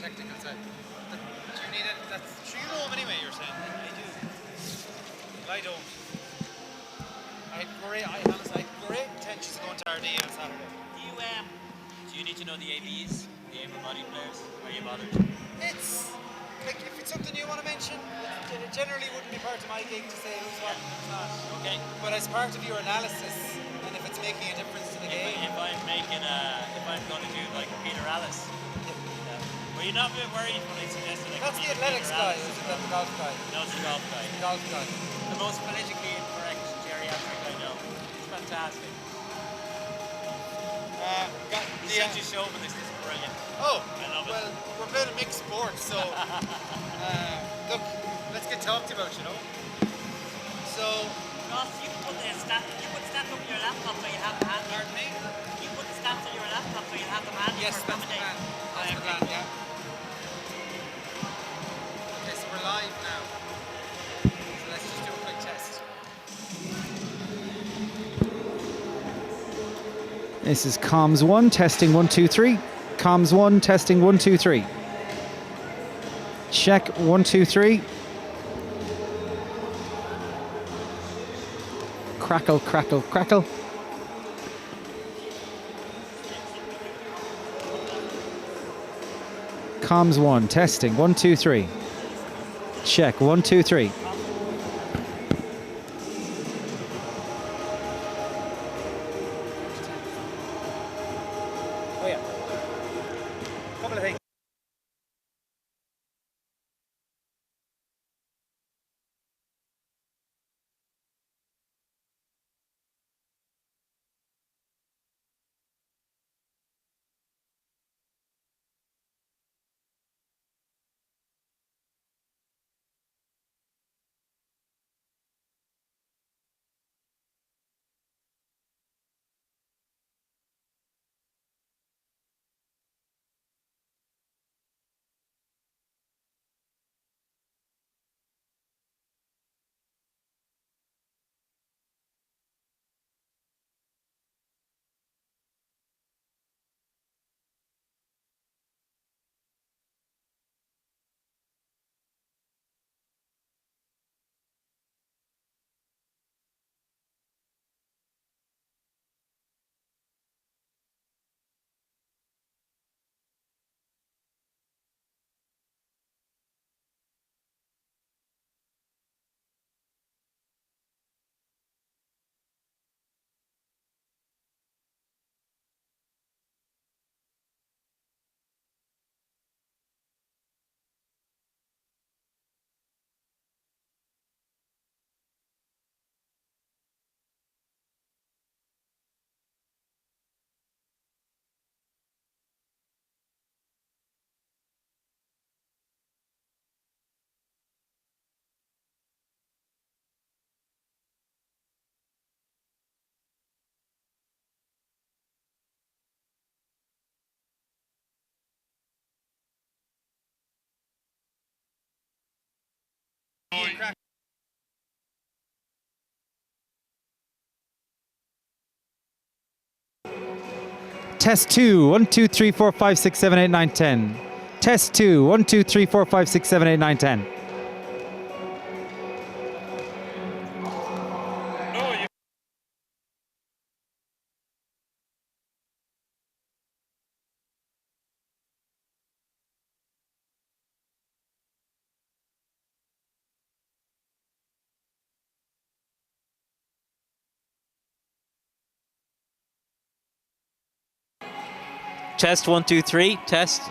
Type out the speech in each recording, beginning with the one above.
technical side. But do you need it? That's sure you know him anyway. You're saying. I do. I don't. I honestly had great intentions of going to RD on Saturday. Do you need to know the ABs, the able-bodied players? Are you bothered? It's like if it's something you want to mention, it generally wouldn't be part of my gig to say who's what and who's not. Okay. But as part of your analysis, and if it's making a difference to the game, If I'm going to do like Peter Alice. Were you not a bit worried when I suggested like that's the athletics guy, or is it the golf guy? No, it's the golf guy. The golf guy. The most politically incorrect geriatric I know. It's fantastic. He's such a chauvinist, it's brilliant. Oh, I love it. Well, we're playing a mixed sport, so look, let's get talked about, you know. So, Ross, you can put the stats up your laptop so you have them handy. Pardon me? You put the stats on your laptop so you have them handy. Yes, for that's the commentating. plan. That's the plan, yeah. Okay, so we're live now. So let's just do a quick test. This is comms 1, testing 1, 2, 3. Comms 1, testing 1, 2, 3. Check 1, 2, 3. Crackle, crackle, crackle. Comms 1, testing 1, 2, 3. Check 1, 2, 3. Oh yeah. Couple of things. Test 2, 1, 2, 3, 4, 5, 6, 7, 8, 9, 10. Test 2, 1, 2, 3, 4, 5, 6, 7, 8, 9, 10. Test 1, 2, 3. Test.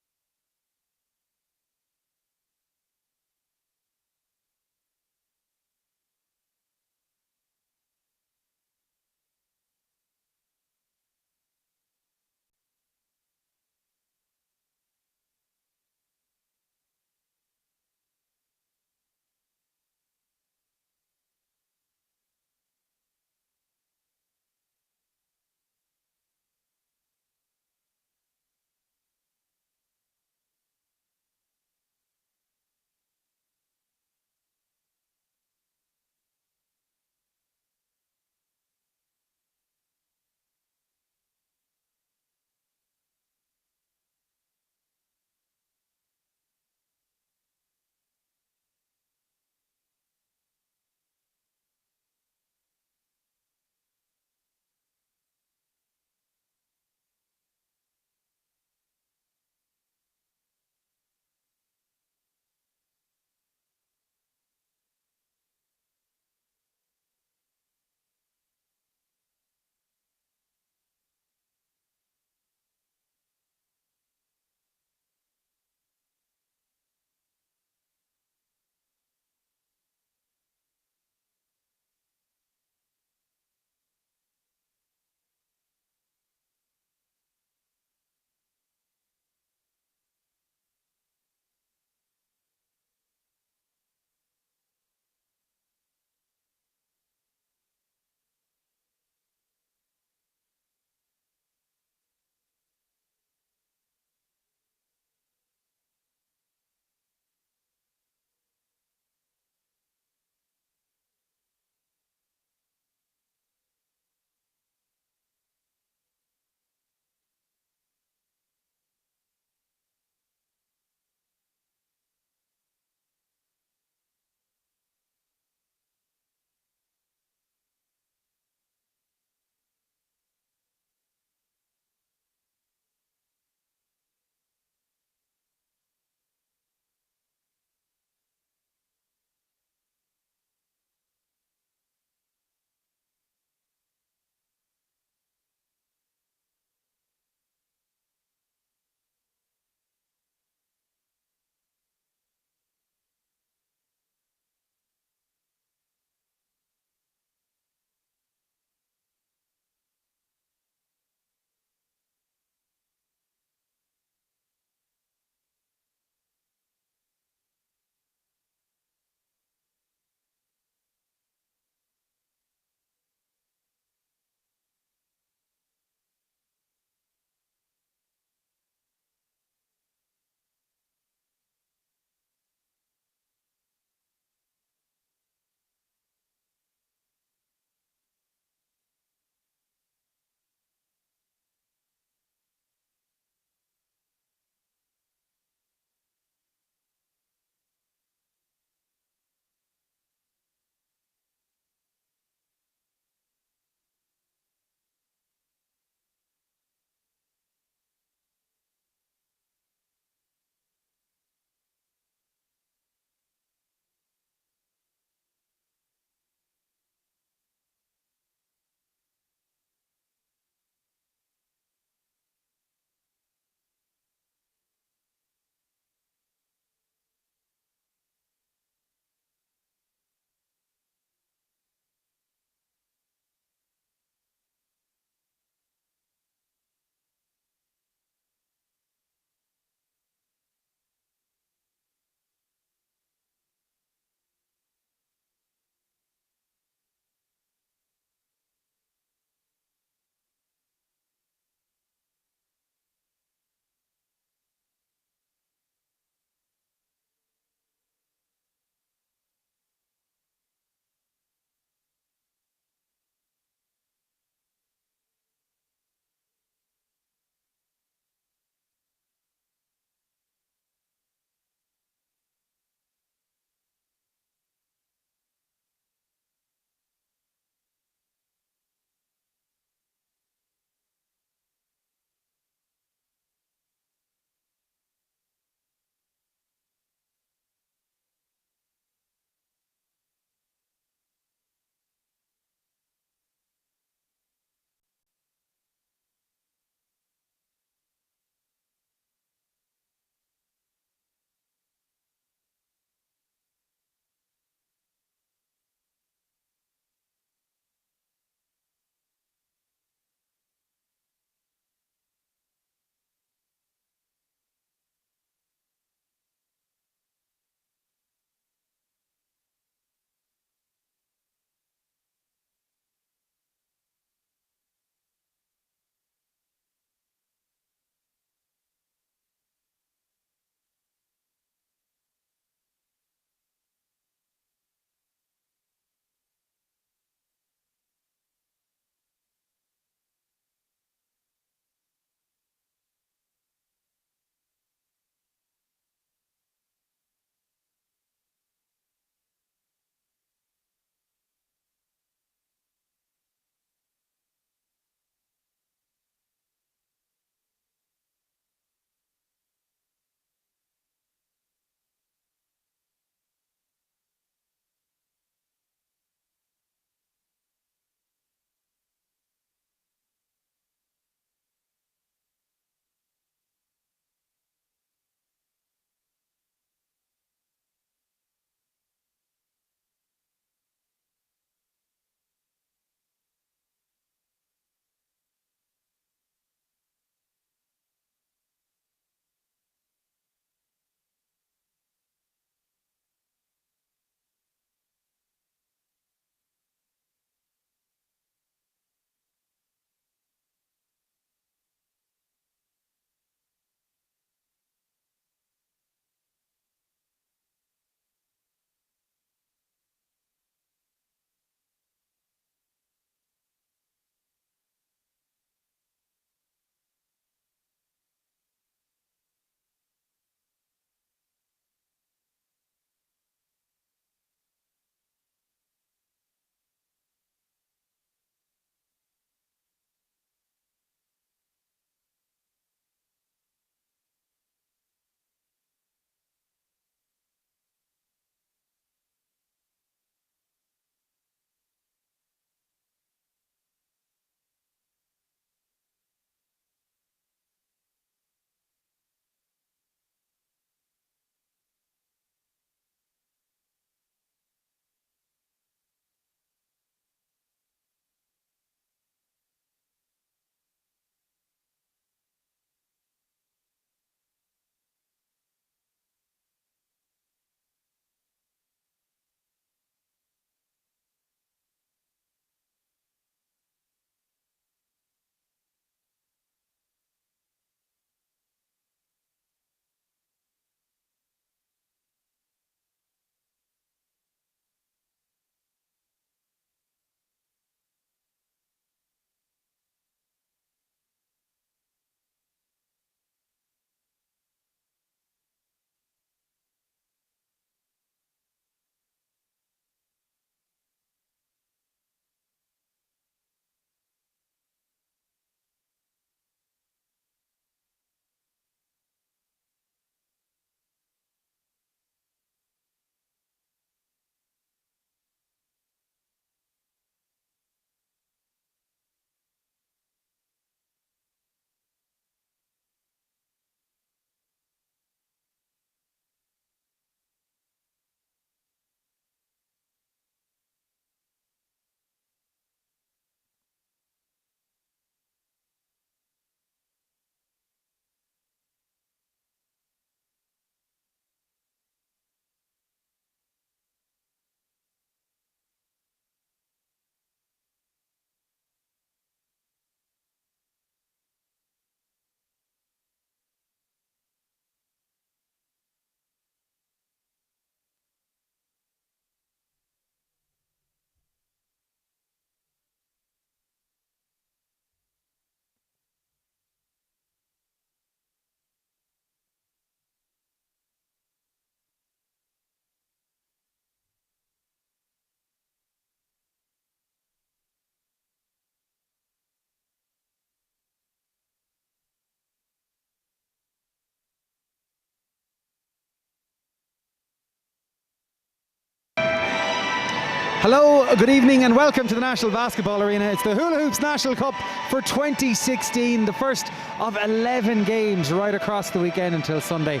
Hello, good evening and welcome to the National Basketball Arena. It's the Hula Hoops National Cup for 2016, the first of 11 games right across the weekend until Sunday.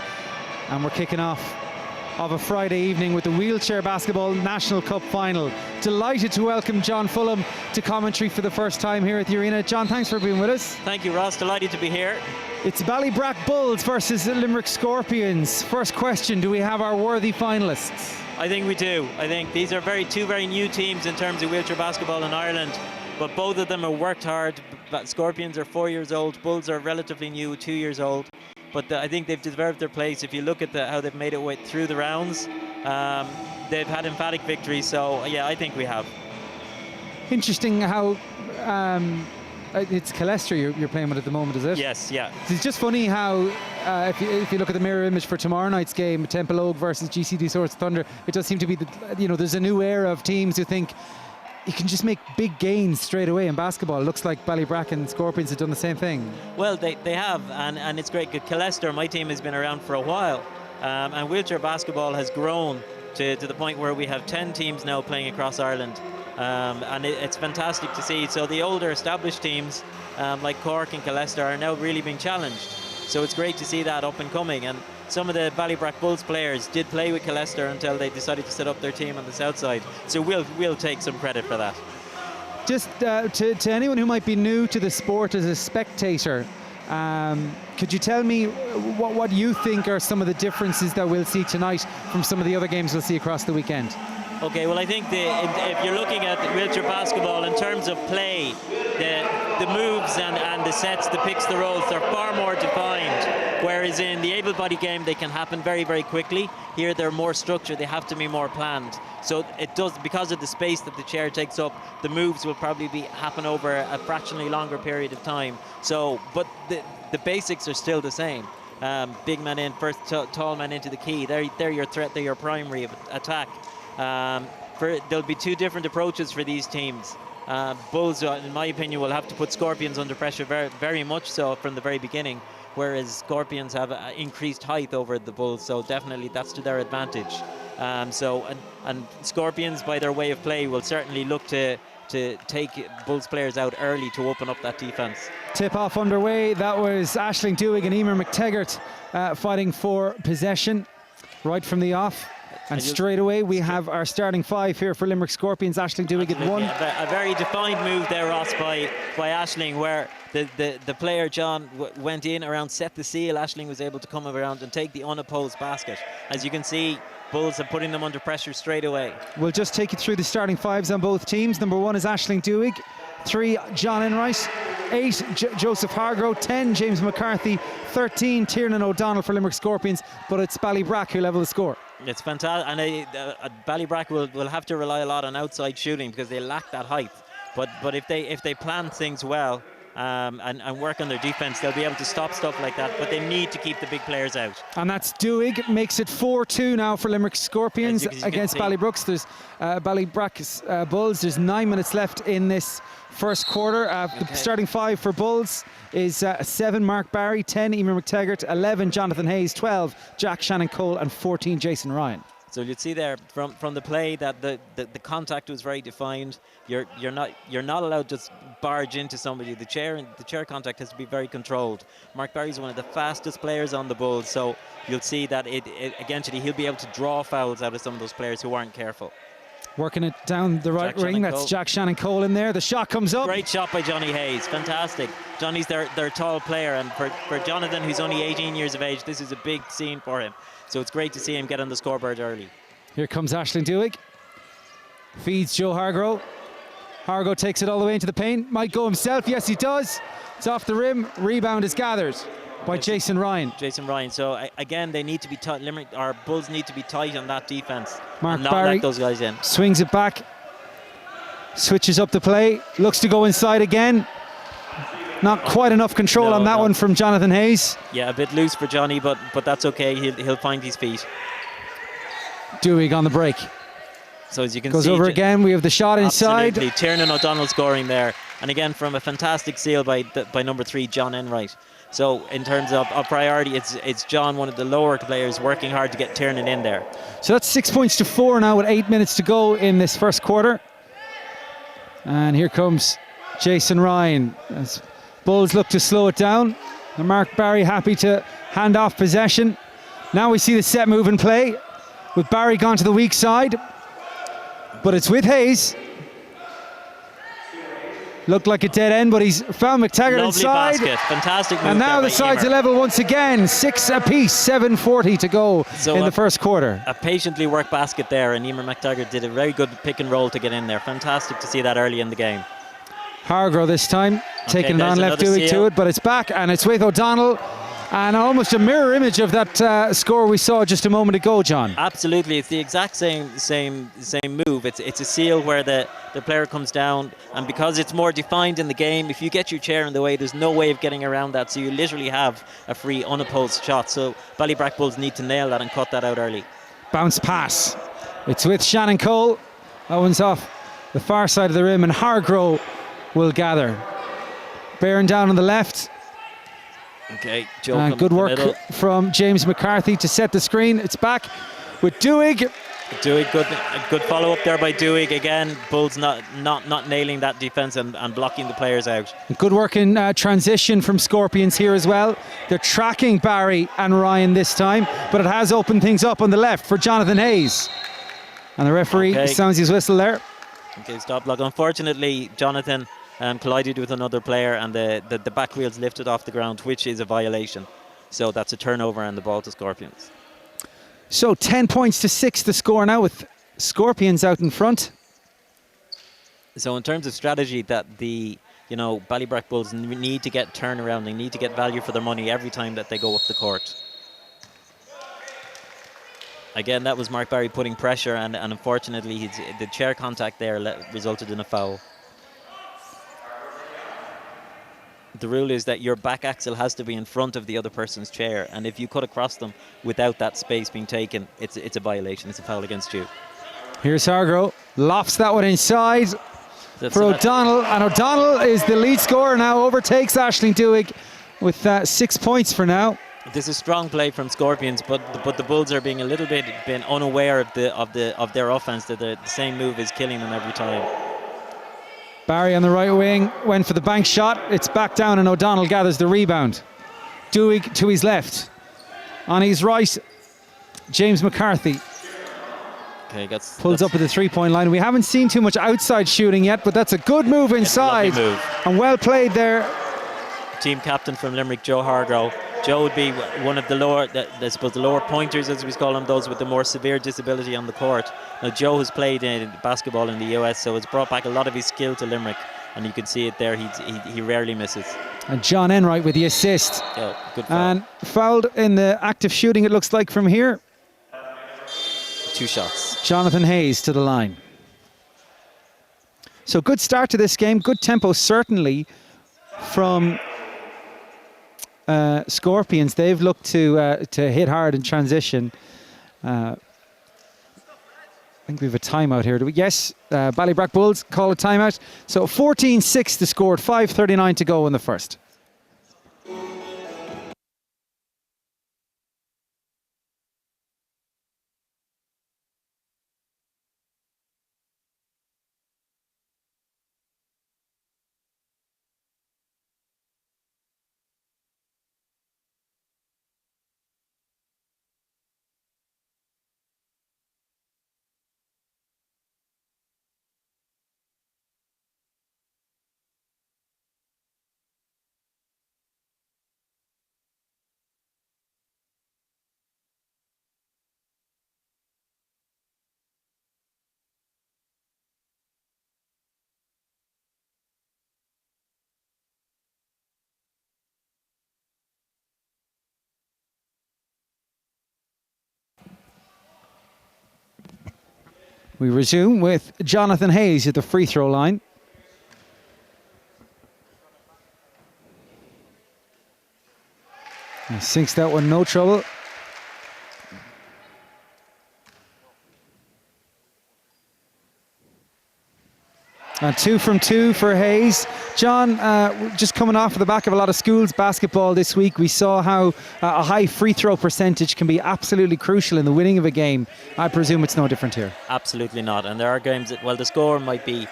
And we're kicking off of a Friday evening with the Wheelchair Basketball National Cup Final. Delighted to welcome John Fulham to commentary for the first time here at the arena. John, thanks for being with us. Thank you, Ross. Delighted to be here. It's Ballybrack Bulls versus Limerick Scorpions. First question, do we have our worthy finalists? I think we do. I think these are two very new teams in terms of wheelchair basketball in Ireland, but both of them have worked hard. Scorpions are 4 years old, Bulls are relatively new, 2 years old. But I think they've deserved their place. If you look at how they've made it through the rounds, they've had emphatic victories. So yeah, I think we have. Interesting how it's Calestra you're playing with at the moment, is it? Yes, yeah. It's just funny how if you look at the mirror image for tomorrow night's game, Temple Oak versus GCD Swords Thunder, it does seem to be there's a new era of teams who think you can just make big gains straight away in basketball. It looks like Ballybrack and Scorpions have done the same thing. Well, they have, and it's great. Calestra, my team, has been around for a while, and wheelchair basketball has grown to the point where we have 10 teams now playing across Ireland, and it's fantastic to see. So the older established teams like Cork and Calestra are now really being challenged. So it's great to see that up and coming. And some of the Ballybrack Bulls players did play with Calestra until they decided to set up their team on the south side. So we'll take some credit for that. Just to anyone who might be new to the sport as a spectator, could you tell me what you think are some of the differences that we'll see tonight from some of the other games we'll see across the weekend? Okay, well, I think if you're looking at wheelchair basketball in terms of play, the moves and the sets, the picks, the rolls are far more defined. Whereas in the able-bodied game, they can happen very, very quickly. Here, they're more structured. They have to be more planned. So it does, because of the space that the chair takes up, the moves will probably happen over a fractionally longer period of time. So, but the basics are still the same. Big man in, first tall man into the key. They're your threat. They're your primary attack. There'll be two different approaches for these teams. Bulls, in my opinion, will have to put Scorpions under pressure very, very much so from the very beginning, whereas Scorpions have increased height over the Bulls, so definitely that's to their advantage. And Scorpions, by their way of play, will certainly look to take Bulls players out early to open up that defense. Tip-off underway. That was Aisling Dewig and Emer McTaggart fighting for possession right from the off. And straight away we have our starting five here for Limerick Scorpions. Aisling Dewig at one. A very defined move there, Ross, by Aisling, where the player John went in around set the seal. Aisling was able to come around and take the unopposed basket. As you can see, Bulls are putting them under pressure straight away. We'll just take you through the starting fives on both teams. Number 1 is Aisling Dewig, 3 John Enright, 8 Joseph Hargrove, 10 James McCarthy, 13 Tiernan O'Donnell for Limerick Scorpions, but it's Ballybrack who level the score. It's fantastic, and Ballybrack will have to rely a lot on outside shooting because they lack that height. But if they plan things well and work on their defense, they'll be able to stop stuff like that. But they need to keep the big players out. And that's Dewig, makes it 4-2 now for Limerick Scorpions against Ballybrooks. There's Ballybrack's Bulls. There's 9 minutes left in this first quarter. The starting five for Bulls is 7 Mark Barry, 10 Emer McTaggart, 11 Jonathan Hayes, 12 Jack Shannon Cole, and 14 Jason Ryan. So you'd see there from the play that the contact was very defined. You're not allowed to just barge into somebody. The chair contact has to be very controlled. Mark Barry's one of the fastest players on the Bulls, so you'll see that eventually he'll be able to draw fouls out of some of those players who aren't careful. Working it down the right ring, that's Jack Shannon Cole in there. The shot comes up. Great shot by Johnny Hayes, fantastic. Johnny's their tall player, and for Jonathan, who's only 18 years of age, this is a big scene for him. So it's great to see him get on the scoreboard early. Here comes Aisling Dewig. Feeds Joe Hargrove. Hargrove takes it all the way into the paint. Might go himself. Yes, he does. It's off the rim. Rebound is gathered by Jason Ryan. So again, they need to be tight. Limerick, our Bulls need to be tight on that defense. Mark and not Barry let those guys in. Swings it back. Switches up the play. Looks to go inside again. Not quite enough control on that one from Jonathan Hayes. Yeah, a bit loose for Johnny, but that's okay. He'll find his feet. Dewig on the break. So as you can goes see, over again. We have the shot inside. Absolutely. Tiernan O'Donnell scoring there, and again from a fantastic seal by number 3 John Enright. So in terms of priority, it's John, one of the lower players, working hard to get Tiernan in there. So that's 6 points to 4 now with 8 minutes to go in this first quarter. And here comes Jason Ryan as Bulls look to slow it down. And Mark Barry happy to hand off possession. Now we see the set move in play with Barry gone to the weak side. But it's with Hayes. Looked like a dead end, but he's found McTaggart Lovely inside. basket, fantastic move. And now there the by sides Emer. are level once again. 6 apiece, 7:40 to go in the first quarter. A patiently worked basket there, and Emer McTaggart did a very good pick and roll to get in there. Fantastic to see that early in the game. Hargrove this time, taking it on left another Dewey seal. to it, but it's back and it's with O'Donnell. And almost a mirror image of that score we saw just a moment ago, John. Absolutely, it's the exact same move. It's a seal where the player comes down, and because it's more defined in the game, if you get your chair in the way, there's no way of getting around that. So you literally have a free unopposed shot. So Ballybrack Bulls need to nail that and cut that out early. Bounce pass. It's with Shannon Cole. Owens off the far side of the rim, and Hargrove will gather. Bearing down on the left. Okay, Joe. And good work from James McCarthy to set the screen. It's back with Dewig. Dewig, good follow up there by Dewig again. Bulls not nailing that defense and blocking the players out. Good work in transition from Scorpions here as well. They're tracking Barry and Ryan this time, but it has opened things up on the left for Jonathan Hayes. And the referee sounds his whistle there. Okay, stop block. Unfortunately, Jonathan collided with another player, and the back wheels lifted off the ground, which is a violation. So that's a turnover and the ball to Scorpions. So 10 points to 6 the score now with Scorpions out in front. So in terms of strategy, that the Ballybrack Bulls need to get turnaround. They need to get value for their money every time that they go up the court. Again, that was Mark Barry putting pressure, and unfortunately the chair contact there resulted in a foul. The rule is that your back axle has to be in front of the other person's chair, and if you cut across them without that space being taken, it's a violation. It's a foul against you. Here's Hargrove, lofts that one inside for O'Donnell, and O'Donnell is the lead scorer now, overtakes Aisling Dewig with 6 points for now. This is strong play from Scorpions, but the Bulls are being a little bit unaware of their offense. That the same move is killing them every time. Barry on the right wing went for the bank shot. It's back down and O'Donnell gathers the rebound. Dewig to his left. On his right, James McCarthy. Okay, pulls up at the three-point line. We haven't seen too much outside shooting yet, but that's a good move inside. Move. And well played there. Team captain from Limerick, Joe Hargrove. Joe would be one of the lower, I suppose, the lower pointers, as we call them, those with the more severe disability on the court. Now, Joe has played in basketball in the US, so it's brought back a lot of his skill to Limerick, and you can see it there. He rarely misses. And John Enright with the assist. Oh, good foul. And fouled in the act of shooting, it looks like, from here. 2 shots. Jonathan Hayes to the line. So good start to this game, good tempo certainly from Scorpions. They've looked to hit hard in transition. I think we have a timeout here. Do we? Yes, Ballybrack Bulls call a timeout. So 14-6 the score, 5:39 to go in the first. We resume with Jonathan Hayes at the free throw line. He sinks that one, no trouble. And 2 from 2 for Hayes. John, just coming off the back of a lot of schools basketball this week, we saw how a high free throw percentage can be absolutely crucial in the winning of a game. I presume it's no different here. Absolutely not. And there are games that, well, the score might be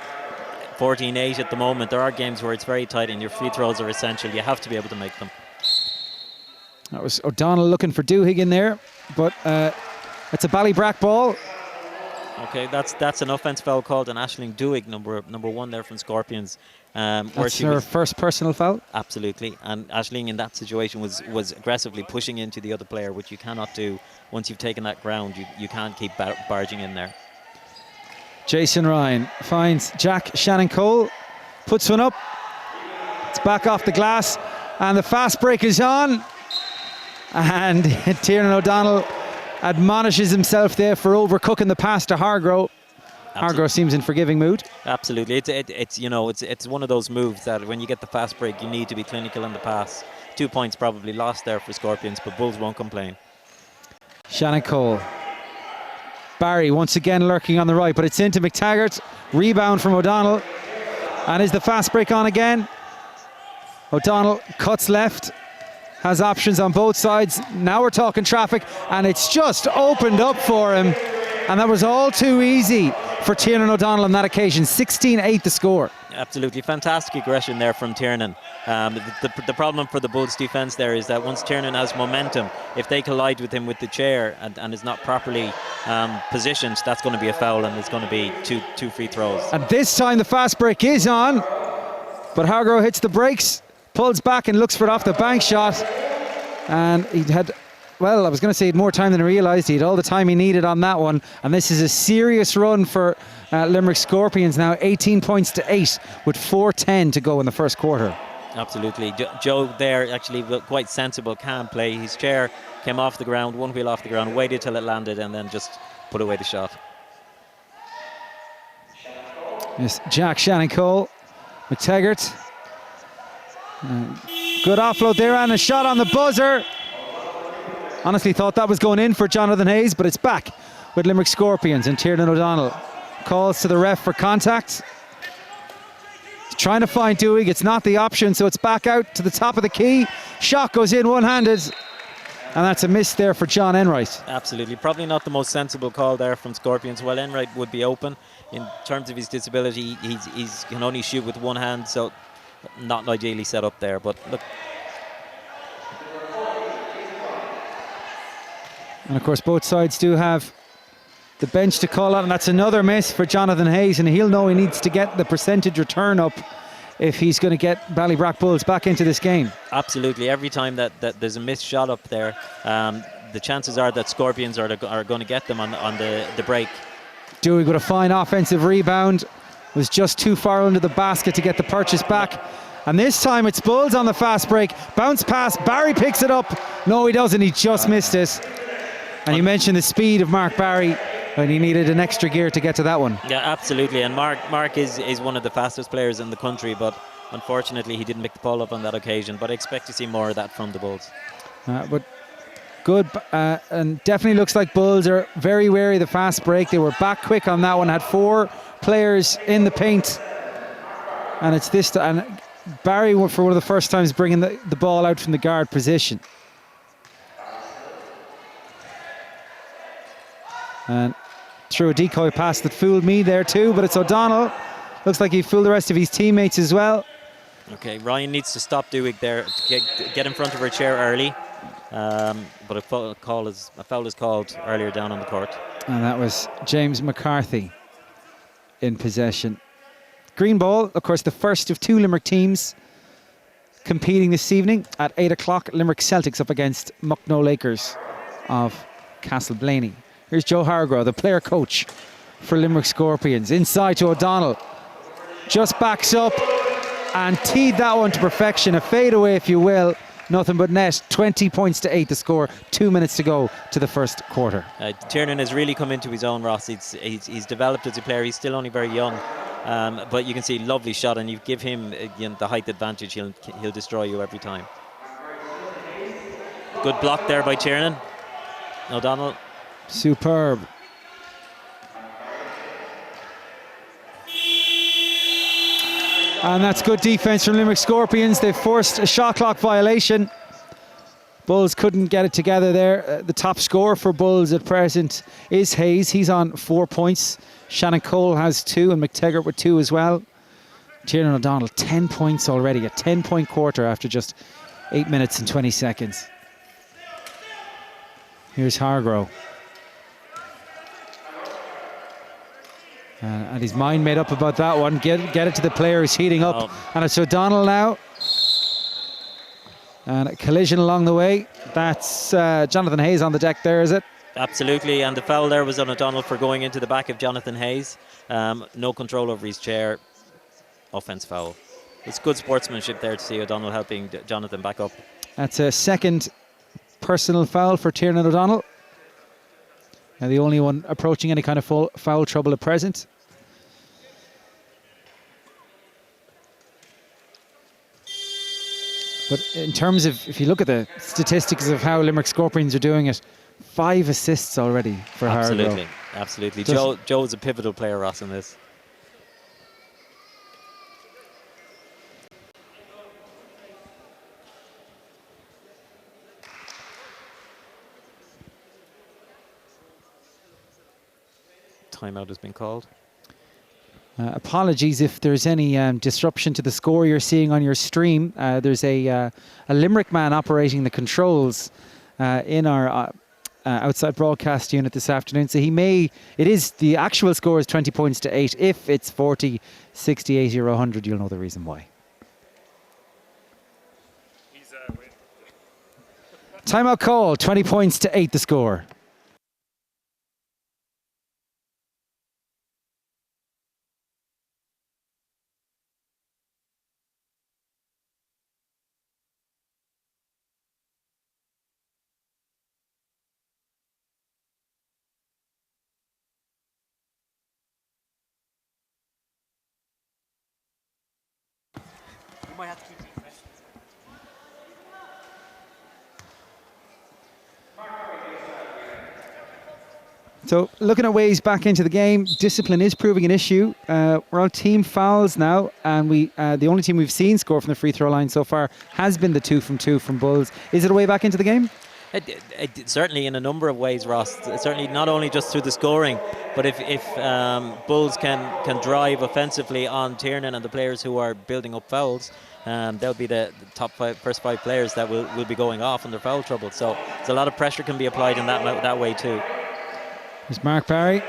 14-8 at the moment. There are games where it's very tight and your free throws are essential. You have to be able to make them. That was O'Donnell looking for Duhigg in there, but it's a Ballybrack ball. Okay, that's an offence foul called on Aisling Duhigg, number 1 there from Scorpions. That's her first personal foul? Absolutely, and Aisling in that situation was aggressively pushing into the other player, which you cannot do. Once you've taken that ground, you can't keep barging in there. Jason Ryan finds Jack Shannon Cole, puts one up. It's back off the glass, and the fast break is on. And Tiernan O'Donnell admonishes himself there for overcooking the pass to Hargrove. Hargrove seems in forgiving mood. Absolutely, it's one of those moves that when you get the fast break, you need to be clinical in the pass. 2 points probably lost there for Scorpions, but Bulls won't complain. Shannon Cole. Barry once again lurking on the right, but it's into McTaggart. Rebound from O'Donnell. And is the fast break on again? O'Donnell cuts left. Has options on both sides. Now we're talking traffic, and it's just opened up for him. And that was all too easy for Tiernan O'Donnell on that occasion. 16-8 the score. Absolutely fantastic aggression there from Tiernan. The problem for the Bulls defence there is that once Tiernan has momentum, if they collide with him with the chair and is not properly positioned, that's going to be a foul, and it's going to be two free throws. And this time the fast break is on, but Hargrove hits the brakes, pulls back and looks for it off the bank shot. And he had, well, I was going to say he had more time than I realised. He had all the time he needed on that one. And this is a serious run for Limerick Scorpions now, 18 points to 8 with 4:10 to go in the first quarter. Absolutely. Joe there actually quite sensible, calm play. His chair came off the ground, one wheel off the ground, waited till it landed and then just put away the shot. Yes, Jack Shannon Cole, McTaggart. Good offload there and a shot on the buzzer. Honestly thought that was going in for Jonathan Hayes, but it's back with Limerick Scorpions, and Tiernan O'Donnell calls to the ref for contact. He's trying to find Duhigg, it's not the option, so it's back out to the top of the key. Shot goes in one-handed, and that's a miss there for John Enright. Absolutely, probably not the most sensible call there from Scorpions. While Enright would be open, in terms of his disability, he can only shoot with one hand, so not ideally set up there, but look. And of course both sides do have the bench to call on, and that's another miss for Jonathan Hayes, and he'll know he needs to get the percentage return up if he's going to get Ballybrack Bulls back into this game. Absolutely, every time that there's a missed shot up there, the chances are that Scorpions are going to get them on the break. Duhigg with a fine offensive rebound, was just too far under the basket to get the purchase back. And this time it's Bulls on the fast break. Bounce pass, Barry picks it up. No, he doesn't, he just missed it. And you mentioned the speed of Mark Barry, and he needed an extra gear to get to that one. Yeah, absolutely. And Mark is one of the fastest players in the country, but unfortunately he didn't pick the ball up on that occasion. But I expect to see more of that from the Bulls. But good, and definitely looks like Bulls are very wary of the fast break. They were back quick on that one, had 4 players in the paint. And it's this, and Barry, for one of the first times, bringing the ball out from the guard position. And threw a decoy pass that fooled me there too, but it's O'Donnell. Looks like he fooled the rest of his teammates as well. Okay, Ryan needs to stop Duhigg there, get in front of her chair early. But a foul is called earlier down on the court. And that was James McCarthy in possession. Green ball, of course, the first of 2 Limerick teams competing this evening at 8 o'clock. Limerick Celtics up against Mucknow Lakers of Castleblaney. Here's Joe Hargrove, the player coach for Limerick Scorpions. Inside to O'Donnell. Just backs up and teed that one to perfection. A fadeaway, if you will. Nothing but net. 20 points to 8 the score. 2 minutes to go to the first quarter. Tiernan has really come into his own, Ross. He's developed as a player. He's still only very young. But you can see lovely shot, and you give him the height advantage, he'll destroy you every time. Good block there by Tiernan. O'Donnell. Superb. And that's good defence from Limerick Scorpions. They forced a shot clock violation. Bulls couldn't get it together there. The top scorer for Bulls at present is Hayes. He's on 4 points. Shannon Cole has 2 and McTaggart with 2 as well. Tiernan O'Donnell 10 points already, a 10-point quarter after just 8 minutes and 20 seconds. Here's Hargrove. And his mind made up about that one. Get it to the player who's heating up. And it's O'Donnell now. And a collision along the way. That's Jonathan Hayes on the deck there, is it? Absolutely, and the foul there was on O'Donnell for going into the back of Jonathan Hayes. No control over his chair. Offence foul. It's good sportsmanship there to see O'Donnell helping Jonathan back up. That's a second personal foul for Tiernan O'Donnell. Now the only one approaching any kind of foul trouble at present. But in terms of, if you look at the statistics of how Limerick Scorpions are doing it, 5 assists already for Hargrove. Absolutely. Joe's a pivotal player, Ross, in this. Timeout has been called. Apologies if there's any disruption to the score you're seeing on your stream. There's a Limerick man operating the controls in our outside broadcast unit this afternoon. So the actual score is 20 points to 8. If it's 40, 60, 80 or 100, you'll know the reason why. Timeout call, 20 points to 8 the score. So looking at ways back into the game, discipline is proving an issue. We're on team fouls now, and the only team we've seen score from the free throw line so far has been the 2 from 2 from Bulls. Is it a way back into the game? It certainly in a number of ways, Ross. Certainly not only just through the scoring, but if Bulls can drive offensively on Tiernan and the players who are building up fouls, they'll be the first 5 players that will be going off under foul trouble. So there's a lot of pressure can be applied in that way too. There's Mark Barry.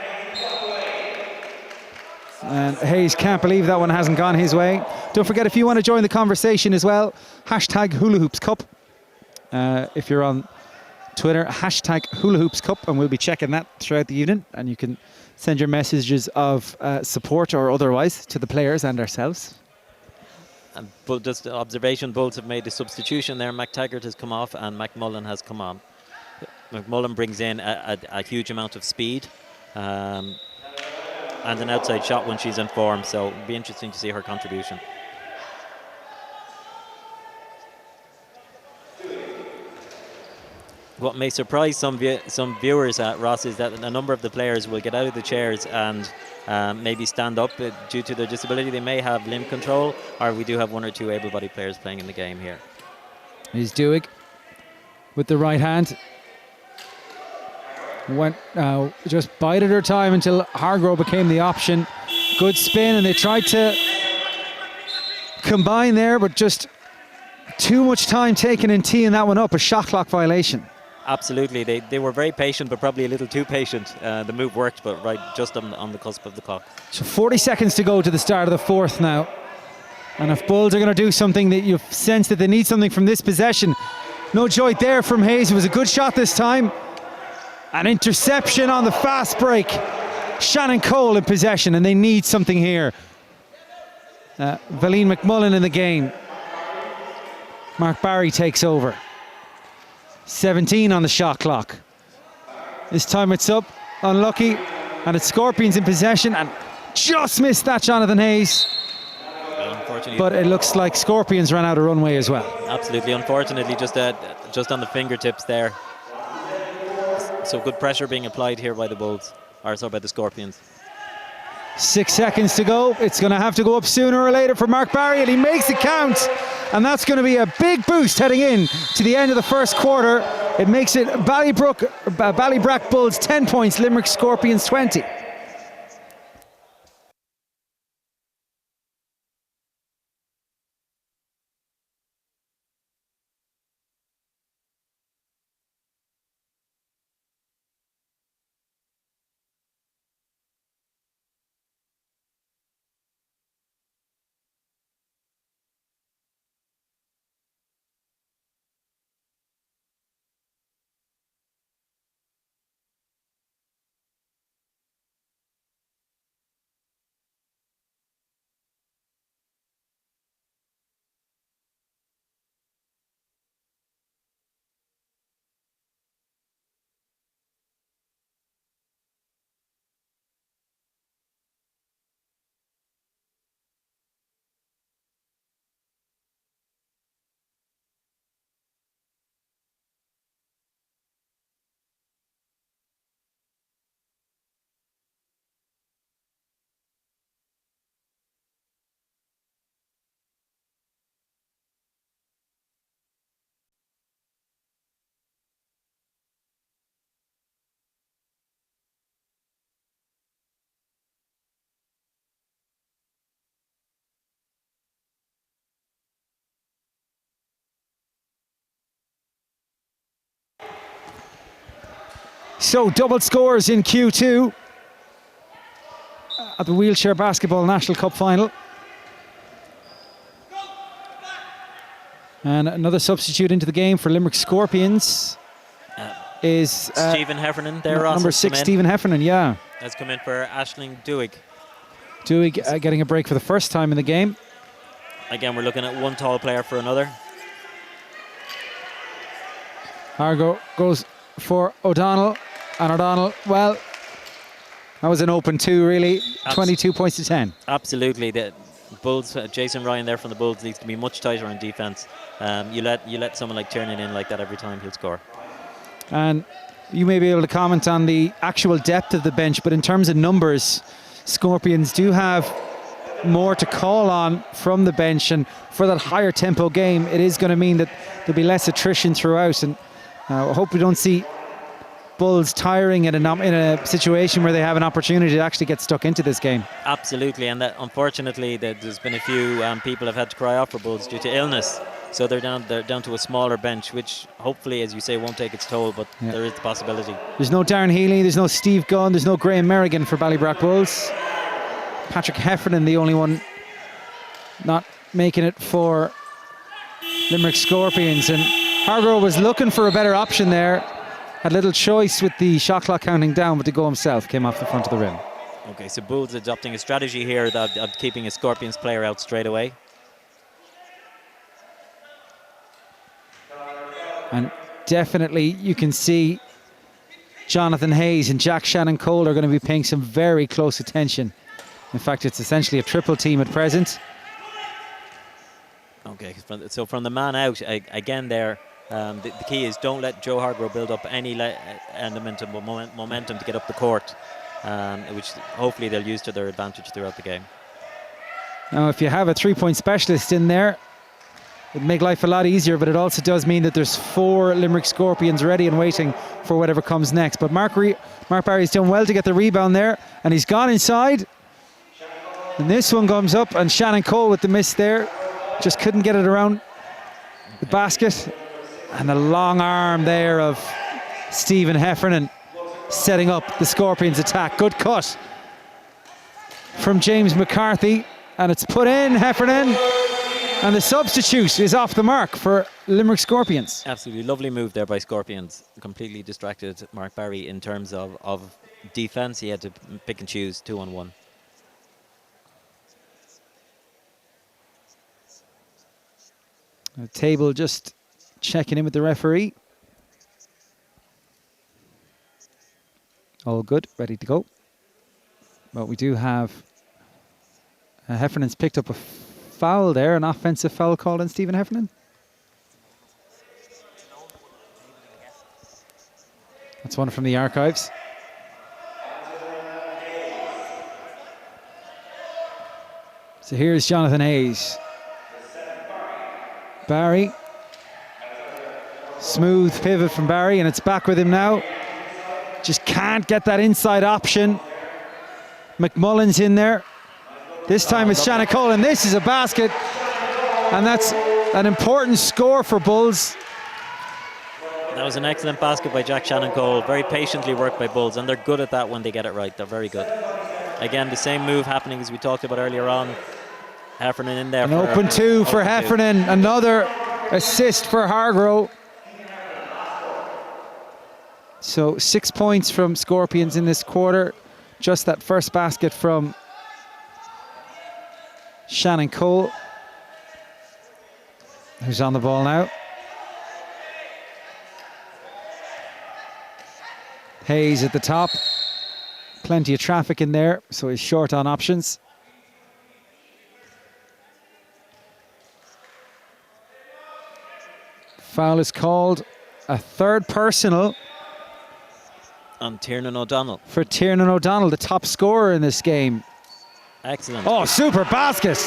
And Hayes can't believe that one hasn't gone his way. Don't forget, if you want to join the conversation as well, hashtag Hula Hoops Cup. If you're on Twitter, hashtag Hula Hoops Cup, and we'll be checking that throughout the evening. And you can send your messages of support or otherwise to the players and ourselves. And just observation, Bulls have made a substitution there. McTaggart has come off and McMullen has come on. McMullen brings in a huge amount of speed and an outside shot when she's in form, so it'll be interesting to see her contribution. What may surprise some viewers, Ross, is that a number of the players will get out of the chairs and maybe stand up due to their disability. They may have limb control, or we do have 1 or 2 able-bodied players playing in the game here. Here's Duig with the right hand. Went just bided her time until Hargrove became the option. Good spin, and they tried to combine there, but just too much time taken in teeing that one up. A shot clock violation. Absolutely, they were very patient, but probably a little too patient. The move worked, but right just on the cusp of the clock. So 40 seconds to go to the start of the 4th now. And if Bulls are going to do something, that you've sensed that they need something from this possession. No joy there from Hayes. It was a good shot this time. An interception on the fast break. Shannon Cole in possession, and they need something here. Valeen McMullen in the game. Mark Barry takes over. 17 on the shot clock. This time it's up, unlucky, and it's Scorpions in possession, and just missed that Jonathan Hayes. But it looks like Scorpions ran out of runway as well. Absolutely, unfortunately, just on the fingertips there. So good pressure being applied here by the Bulls, or sorry, by the Scorpions. 6 seconds to go. It's going to have to go up sooner or later for Mark Barry, and he makes it count. And that's going to be a big boost heading in to the end of the first quarter. It makes it Ballybrack Bulls 10 points, Limerick Scorpions 20. So double scores in Q2 at the Wheelchair Basketball National Cup Final. And another substitute into the game for Limerick Scorpions is Stephen Heffernan there, Ross. Number 6, Stephen Heffernan, yeah. Has come in for Aisling Duig. Duig getting a break for the first time in the game. Again, we're looking at one tall player for another. Argo goes for O'Donnell, and O'Donnell, well, that was an open 2 really. 22 points to 10. Absolutely. The Bulls, Jason Ryan there from the Bulls needs to be much tighter on defense. You let someone like Tiernan in like that every time, he'll score. And you may be able to comment on the actual depth of the bench, but in terms of numbers, Scorpions do have more to call on from the bench, and for that higher tempo game, it is going to mean that there'll be less attrition throughout. And I hope we don't see Bulls tiring in a situation where they have an opportunity to actually get stuck into this game. Absolutely, and that, unfortunately, there's been a few people have had to cry off for Bulls due to illness. So they're down to a smaller bench, which hopefully, as you say, won't take its toll, but there is the possibility. There's no Darren Healy, there's no Steve Gunn, there's no Graham Merrigan for Ballybrack Bulls. Patrick Heffernan, the only one not making it for Limerick Scorpions. And Hargrove was looking for a better option there. Had little choice with the shot clock counting down, but to go himself, came off the front of the rim. Okay, so Bulls adopting a strategy here of keeping a Scorpions player out straight away. And definitely you can see Jonathan Hayes and Jack Shannon Cole are going to be paying some very close attention. In fact, it's essentially a triple team at present. Okay, so from the man out, again there, the key is don't let Joe Hargrove build up any element of momentum to get up the court, which hopefully they'll use to their advantage throughout the game. Now, if you have a three-point specialist in there, it'd make life a lot easier, but it also does mean that there's 4 Limerick Scorpions ready and waiting for whatever comes next. But Mark Barry's done well to get the rebound there, and he's gone inside. And this one comes up, and Shannon Cole with the miss there. Just couldn't get it around the basket. And the long arm there of Stephen Heffernan setting up the Scorpions attack. Good cut from James McCarthy, and it's put in, Heffernan. And the substitute is off the mark for Limerick Scorpions. Absolutely lovely move there by Scorpions. Completely distracted Mark Barry in terms of defense. He had to pick and choose 2-on-1. The table just checking in with the referee. All good, ready to go. But we do have Heffernan's picked up a foul there, an offensive foul called on Stephen Heffernan. That's one from the archives. So here's Jonathan Hayes. Barry. Smooth pivot from Barry, and it's back with him now. Just can't get that inside option. McMullen's in there. This time it's Shannon Cole, and this is a basket. And that's an important score for Bulls. That was an excellent basket by Jack Shannon Cole. Very patiently worked by Bulls, and they're good at that when they get it right. They're very good. Again, the same move happening as we talked about earlier on. Heffernan in there. An open two for Heffernan. Another assist for Hargrove. So 6 points from Scorpions in this quarter. Just that first basket from Shannon Cole, who's on the ball now. Hayes at the top. Plenty of traffic in there, so he's short on options. Foul is called. A third personal on Tiernan O'Donnell. For Tiernan O'Donnell, the top scorer in this game. Excellent. Oh, super basket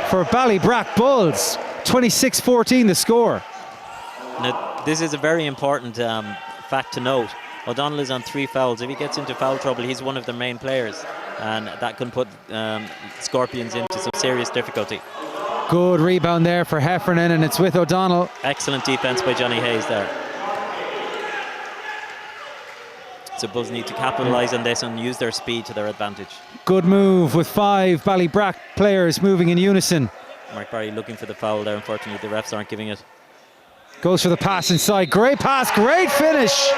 for Ballybrack Bulls. 26-14 the score. Now, this is a very important fact to note. O'Donnell is on 3 fouls. If he gets into foul trouble, he's one of their main players. And that can put Scorpions into some serious difficulty. Good rebound there for Heffernan, and it's with O'Donnell. Excellent defense by Johnny Hayes there. So Bulls need to capitalise on this and use their speed to their advantage. Good move with 5 Ballybrack players moving in unison. Mark Barry looking for the foul there. Unfortunately, the refs aren't giving it. Goes for the pass inside. Great pass, great finish.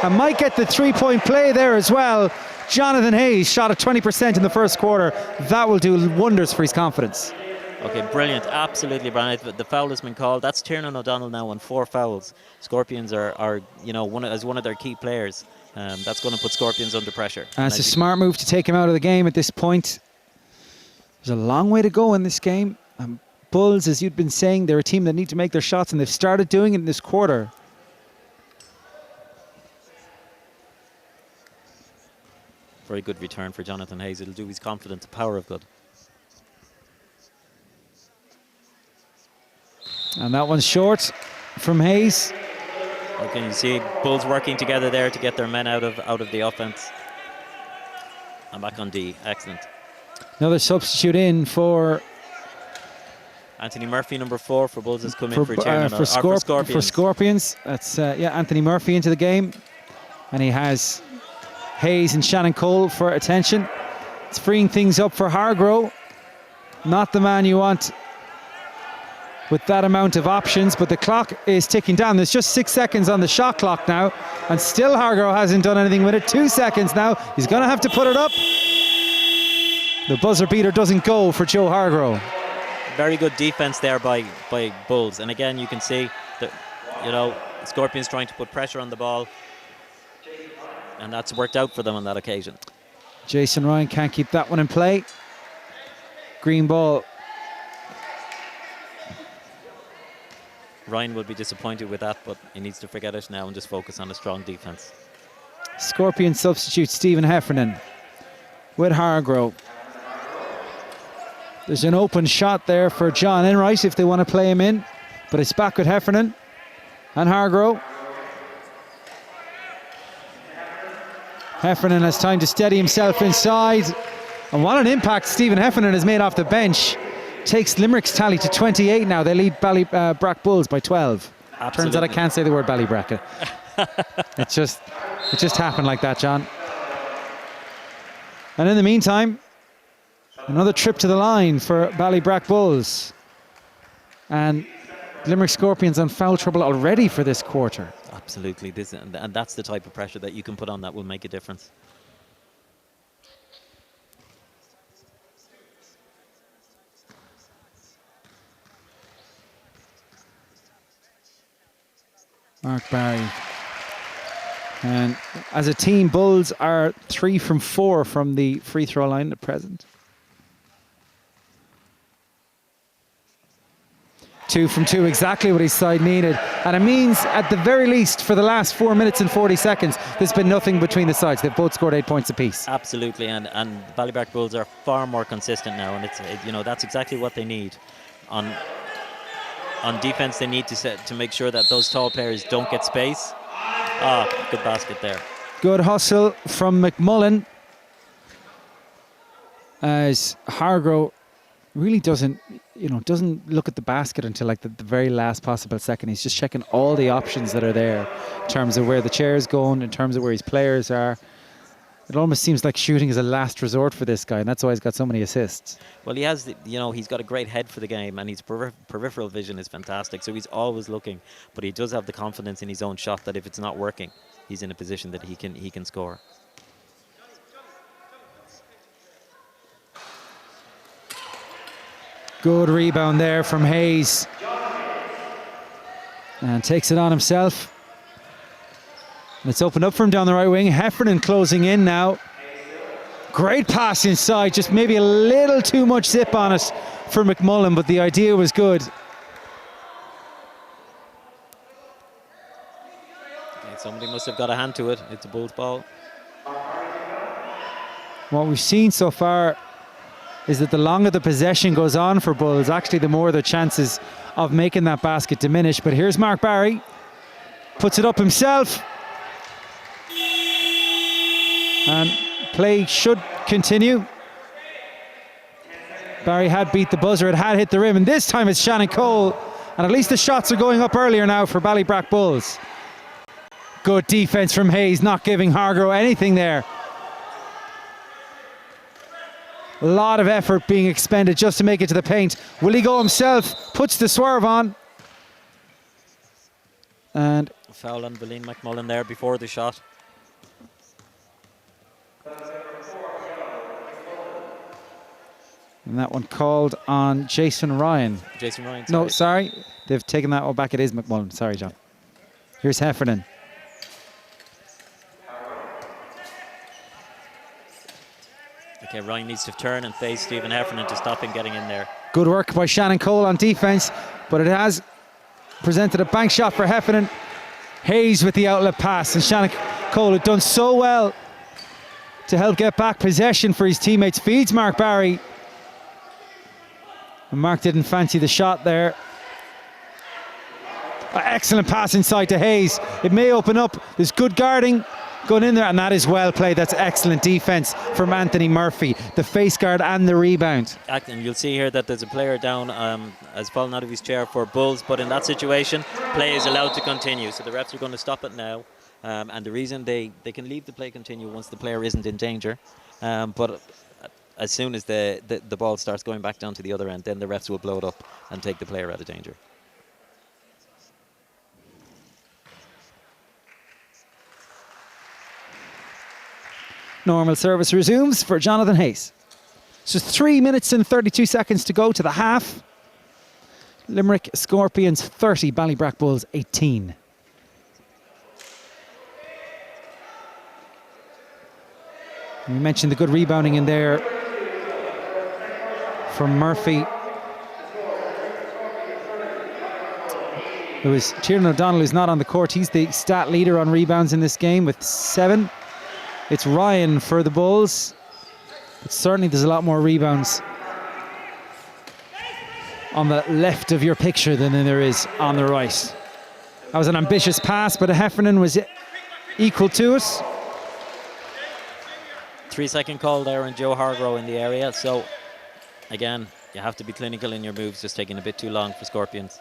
And might get the 3-point play there as well. Jonathan Hayes shot at 20% in the first quarter. That will do wonders for his confidence. Okay, brilliant, absolutely brilliant. The foul has been called. That's Tiernan O'Donnell now on 4 fouls. Scorpions are you know, one of their key players. That's going to put Scorpions under pressure. And it's a smart move to take him out of the game at this point. There's a long way to go in this game. Bulls, as you'd been saying, they're a team that need to make their shots, and they've started doing it in this quarter. Very good return for Jonathan Hayes. It'll do his confidence a power of good. And that one's short from Hayes. Okay, you see Bulls working together there to get their men out of the offense. And back on D, excellent. Another substitute in for Anthony Murphy, number 4 for Bulls, has come in for Scorpions. For Scorpions. That's yeah, Anthony Murphy into the game, and he has Hayes and Shannon Cole for attention. It's freeing things up for Hargrove. Not the man you want with that amount of options, but the clock is ticking down. There's just 6 seconds on the shot clock now, and still Hargrove hasn't done anything with it. 2 seconds now. He's going to have to put it up. The buzzer beater doesn't go for Joe Hargrove. Very good defense there by Bulls, and again you can see that, you know, Scorpions trying to put pressure on the ball, and that's worked out for them on that occasion. Jason Ryan can't keep that one in play. Green ball. Ryan will be disappointed with that, but he needs to forget it now and just focus on a strong defense. Scorpion substitute Stephen Heffernan with Hargrove. There's an open shot there for John Enright if they want to play him in, but it's back with Heffernan and Hargrove. Heffernan has time to steady himself inside, and what an impact Stephen Heffernan has made off the bench. Takes Limerick's tally to 28 now. They lead Ballybrack Bulls by 12. Absolutely. Turns out I can't say the word Ballybrack. It just happened like that, John. And in the meantime, another trip to the line for Ballybrack Bulls. And Limerick Scorpions on foul trouble already for this quarter. Absolutely, and that's the type of pressure that you can put on that will make a difference. Mark Barry. And as a team, Bulls are 3 from 4 from the free throw line at present. 2 from 2, exactly what his side needed. And it means, at the very least, for the last 4 minutes and 40 seconds, there's been nothing between the sides. They've both scored 8 points apiece. Absolutely, and Ballybrack Bulls are far more consistent now, and that's exactly what they need. On defense, they need to make sure that those tall players don't get space. Good basket there. Good hustle from McMullen, as Hargrove really doesn't look at the basket until like the very last possible second. He's just checking all the options that are there in terms of where the chair is going, in terms of where his players are. It almost seems like shooting is a last resort for this guy, and that's why he's got so many assists. Well, he has, he's got a great head for the game, and his peripheral vision is fantastic, so he's always looking. But he does have the confidence in his own shot that if it's not working, he's in a position that he can score. Good rebound there from Hayes. And takes it on himself. And it's opened up for him down the right wing. Heffernan closing in now. Great pass inside, just maybe a little too much zip on it for McMullen, but the idea was good. Okay, somebody must have got a hand to it. It's a Bulls ball. What we've seen so far is that the longer the possession goes on for Bulls, actually the more the chances of making that basket diminish. But here's Mark Barry, puts it up himself. And play should continue. Barry had beat the buzzer, it had hit the rim, and this time it's Shannon Cole. And at least the shots are going up earlier now for Ballybrack Bulls. Good defense from Hayes, not giving Hargrove anything there. A lot of effort being expended just to make it to the paint. Will he go himself? Puts the swerve on. And foul on Billeen McMullen there before the shot. And that one called on Jason Ryan. Jason Ryan, sorry. No, sorry. They've taken that one back. It is McMullen. Sorry, John. Here's Heffernan. Okay, Ryan needs to turn and face Stephen Heffernan to stop him getting in there. Good work by Shannon Cole on defense, but it has presented a bank shot for Heffernan. Hayes with the outlet pass, and Shannon Cole had done so well to help get back possession for his teammates. Feeds Mark Barry. And Mark didn't fancy the shot there. Excellent pass inside to Hayes. It may open up. There's good guarding going in there, and that is well played. That's excellent defense from Anthony Murphy, the face guard and the rebound. And you'll see here that there's a player down, has fallen out of his chair for Bulls, but in that situation, play is allowed to continue. So the refs are going to stop it now. And the reason they can leave the play continue once the player isn't in danger. But as soon as the ball starts going back down to the other end, then the refs will blow it up and take the player out of danger. Normal service resumes for Jonathan Hayes. It's just 3 minutes and 32 seconds to go to the half. Limerick Scorpions 30, Ballybrack Bulls 18. We mentioned the good rebounding in there from Murphy. It was Tiernan O'Donnell who's not on the court. He's the stat leader on rebounds in this game with 7. It's Ryan for the Bulls, but certainly there's a lot more rebounds on the left of your picture than there is on the right. That was an ambitious pass, but Heffernan was equal to it. 3-second call there on Joe Hargrove in the area. So again, you have to be clinical in your moves, just taking a bit too long for Scorpions.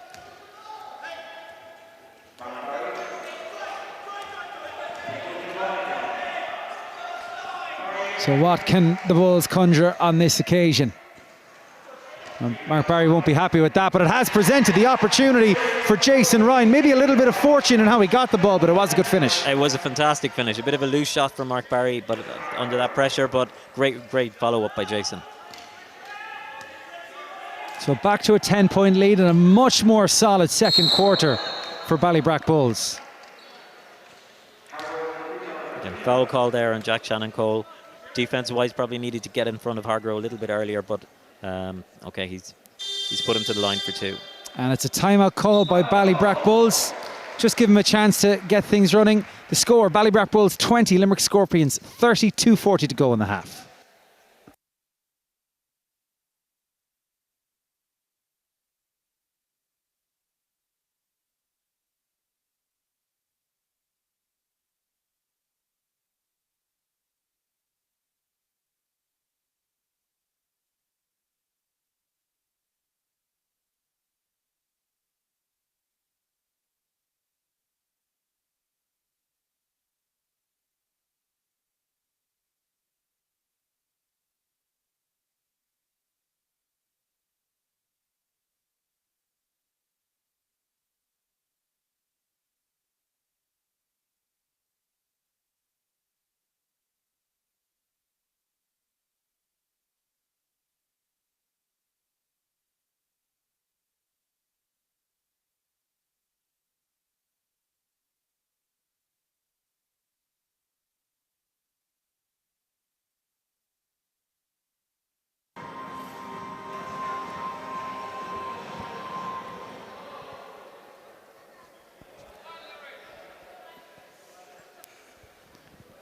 So what can the Bulls conjure on this occasion? Mark Barry won't be happy with that, but it has presented the opportunity for Jason Ryan. Maybe a little bit of fortune in how he got the ball, but it was a good finish. It was a fantastic finish. A bit of a loose shot from Mark Barry, but under that pressure, but great follow-up by Jason. So back to a 10-point lead and a much more solid second quarter for Ballybrack Bulls. Again, foul call there on Jack Shannon Cole. Defensive-wise, probably needed to get in front of Hargrove a little bit earlier, but okay, he's put him to the line for 2. And it's a timeout call by Ballybrack Bulls. Just give them a chance to get things running. The score, Ballybrack Bulls 20, Limerick Scorpions 32-40 to go in the half.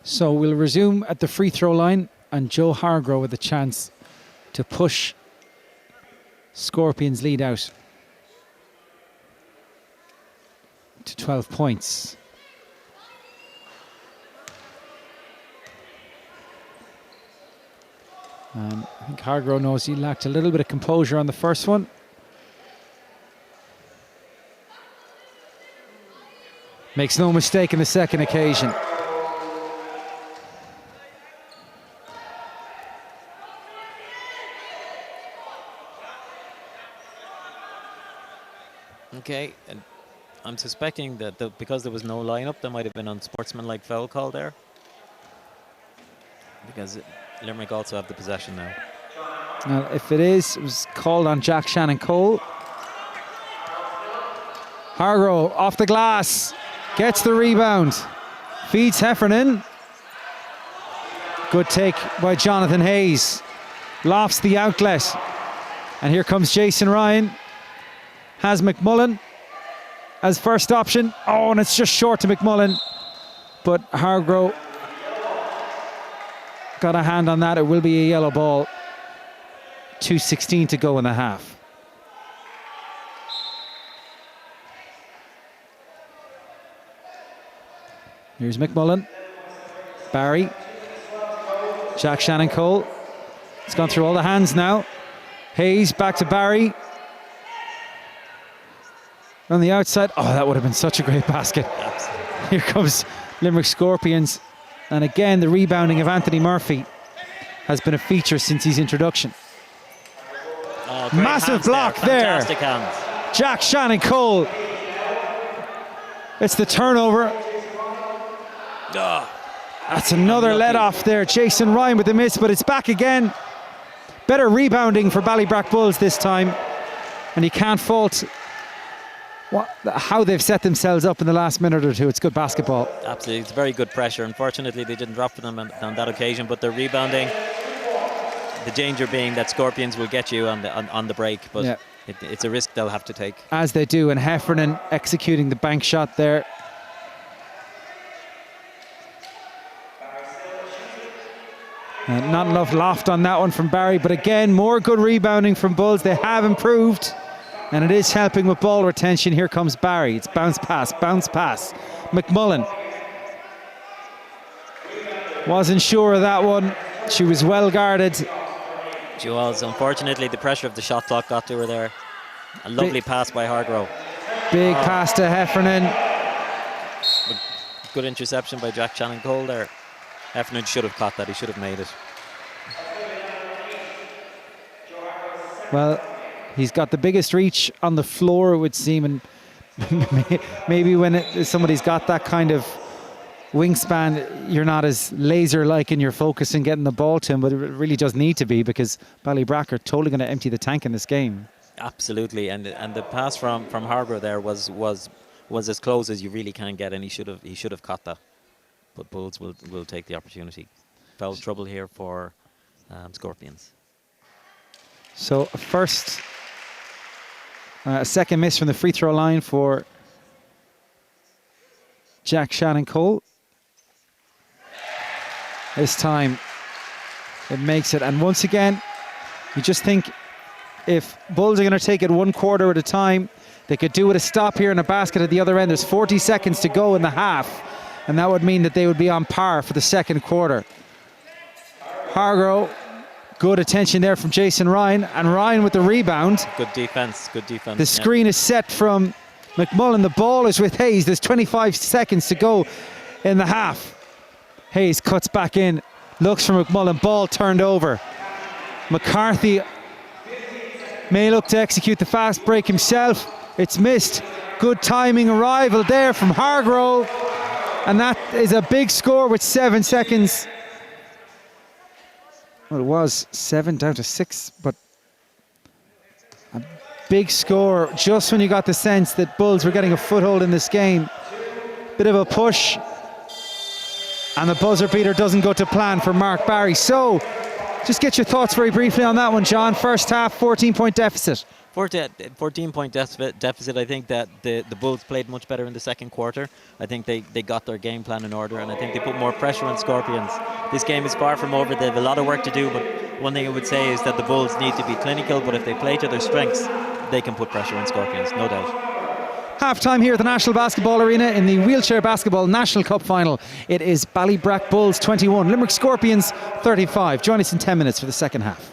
So we'll resume at the free throw line, and Joe Hargrove with a chance to push Scorpions' lead out to 12 points. I think Hargrove knows he lacked a little bit of composure on the first one. Makes no mistake in the second occasion. Okay, and I'm suspecting that because there was no lineup, there might have been unsportsmanlike foul call there. Because Limerick also have the possession now. Now, if it was called on Jack Shannon Cole. Hargrove off the glass, gets the rebound, feeds Heffernan. Good take by Jonathan Hayes. Lofts the outlet. And here comes Jason Ryan. Has McMullen as first option. Oh, and it's just short to McMullen. But Hargrove got a hand on that. It will be a yellow ball. 2:16 to go in the half. Here's McMullen. Barry. Jack Shannon Cole. It's gone through all the hands now. Hayes back to Barry. On the outside. Oh, that would have been such a great basket. Absolutely. Here comes Limerick Scorpions. And again, the rebounding of Anthony Murphy has been a feature since his introduction. Oh, massive block there. Fantastic hands. Jack Shannon Cole. It's the turnover. Oh, that's another let off there. Jason Ryan with the miss, but it's back again. Better rebounding for Ballybrack Bulls this time. And you can't fault how they've set themselves up in the last minute or two. It's good basketball. Absolutely, it's very good pressure. Unfortunately, they didn't drop for them on that occasion, but they're rebounding. The danger being that Scorpions will get you on the break, but yeah, it's a risk they'll have to take. As they do, and Heffernan executing the bank shot there. Not enough loft on that one from Barry, but again, more good rebounding from Bulls. They have improved. And it is helping with ball retention. Here comes Barry. It's bounce pass, bounce pass. McMullen wasn't sure of that one. She was well guarded. She was. Unfortunately, the pressure of the shot clock got to her there. A lovely pass by Hargrove. Big pass to Heffernan. Good interception by Jack Shannon Cole there. Heffernan should have caught that. He should have made it. Well, he's got the biggest reach on the floor, it would seem, and maybe when somebody's got that kind of wingspan, you're not as laser-like in your focus in getting the ball to him, but it really does need to be, because Ballybrack are totally going to empty the tank in this game. Absolutely, and the pass from Harbour there was as close as you really can get, and he should have caught that. But Bulls will take the opportunity. Foul trouble here for Scorpions. So first A second miss from the free throw line for Jack Shannon Cole. This time it makes it. And once again, you just think if Bulls are going to take it 1 quarter at a time, they could do with a stop here in a basket at the other end. There's 40 seconds to go in the half, and that would mean that they would be on par for the second quarter. Hargrove, good attention there from Jason Ryan, and Ryan with the rebound. Good defense, good defense. The screen is set from McMullen. The ball is with Hayes. There's 25 seconds to go in the half. Hayes cuts back in, looks for McMullen, ball turned over. McCarthy may look to execute the fast break himself. It's missed. Good timing arrival there from Hargrove. And that is a big score with 7 seconds. Well, it was 7 down to 6, but a big score just when you got the sense that Bulls were getting a foothold in this game. Bit of a push. And the buzzer beater doesn't go to plan for Mark Barry. So, just get your thoughts very briefly on that one, John. First half, 14-point deficit. 14-point deficit. I think that the Bulls played much better in the second quarter. I think they got their game plan in order, and I think they put more pressure on Scorpions. This game is far from over. They have a lot of work to do, but one thing I would say is that the Bulls need to be clinical, but if they play to their strengths, they can put pressure on Scorpions, no doubt. Half-time here at the National Basketball Arena in the Wheelchair Basketball National Cup Final. It is Ballybrack Bulls 21, Limerick Scorpions 35. Join us in 10 minutes for the second half.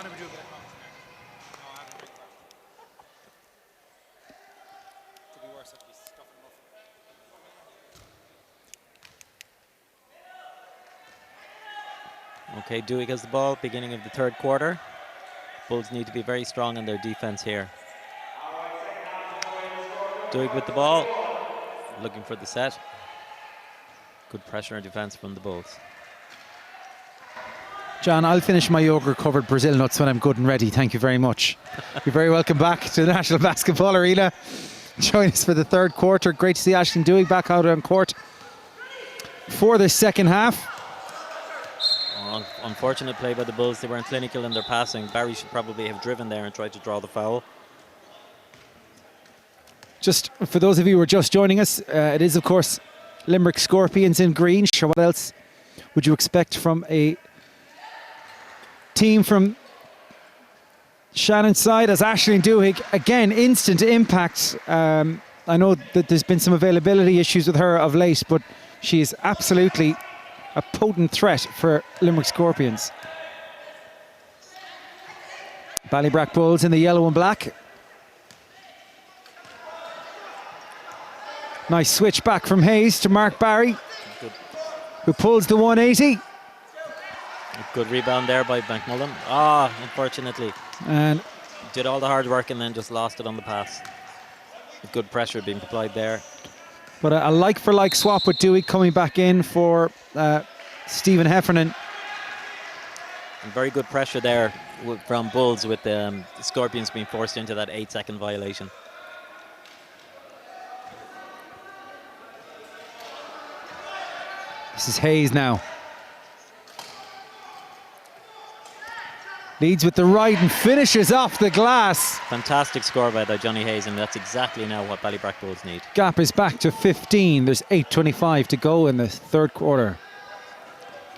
Why don't we do a bit of counting there? No, I haven't really counted. Could be worse, I could be stuffing them up. Okay, Dewey has the ball, beginning of the third quarter. Bulls need to be very strong on their defense here. Dewey with the ball, looking for the set. Good pressure and defense from the Bulls. John, I'll finish my yogurt-covered Brazil nuts when I'm good and ready. Thank you very much. You're very welcome back to the National Basketball Arena. Join us for the third quarter. Great to see Aisling Dewey back out on court for the second half. Unfortunate play by the Bulls. They weren't clinical in their passing. Barry should probably have driven there and tried to draw the foul. Just for those of you who are just joining us, it is, of course, Limerick Scorpions in green. Sure, what else would you expect from a team from Shannon's side? As Aisling Dewey, again, instant impact. I know that there's been some availability issues with her of late, but she is absolutely a potent threat for Limerick Scorpions. Ballybrack Bulls in the yellow and black. Nice switch back from Hayes to Mark Barry, who pulls the 180. Good rebound there by McMullen. Unfortunately. And did all the hard work and then just lost it on the pass. Good pressure being applied there. But a like-for-like swap with Dewey coming back in for Stephen Heffernan. And very good pressure there from Bulls with the Scorpions being forced into that 8-second violation. This is Hayes now. Leads with the right and finishes off the glass. Fantastic score by Johnny Hayes, and that's exactly now what Ballybrack Bulls need. Gap is back to 15. There's 8:25 to go in the third quarter.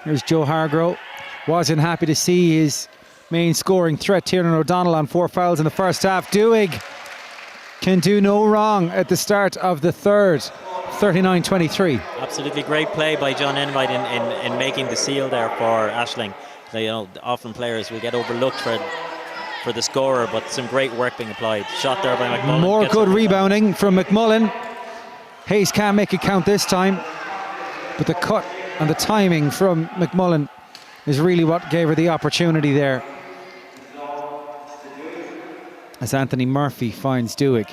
Here's Joe Hargrove. Wasn't happy to see his main scoring threat, Tiernan O'Donnell, on 4 fouls in the first half. Dewey can do no wrong at the start of the third. 39-23. Absolutely great play by John Enright in making the seal there for Aisling. Often players will get overlooked for the scorer, but some great work being applied. Shot there by McMullen. More good rebounding from McMullen. Hayes can't make it count this time, but the cut and the timing from McMullen is really what gave her the opportunity there. As Anthony Murphy finds Dewey.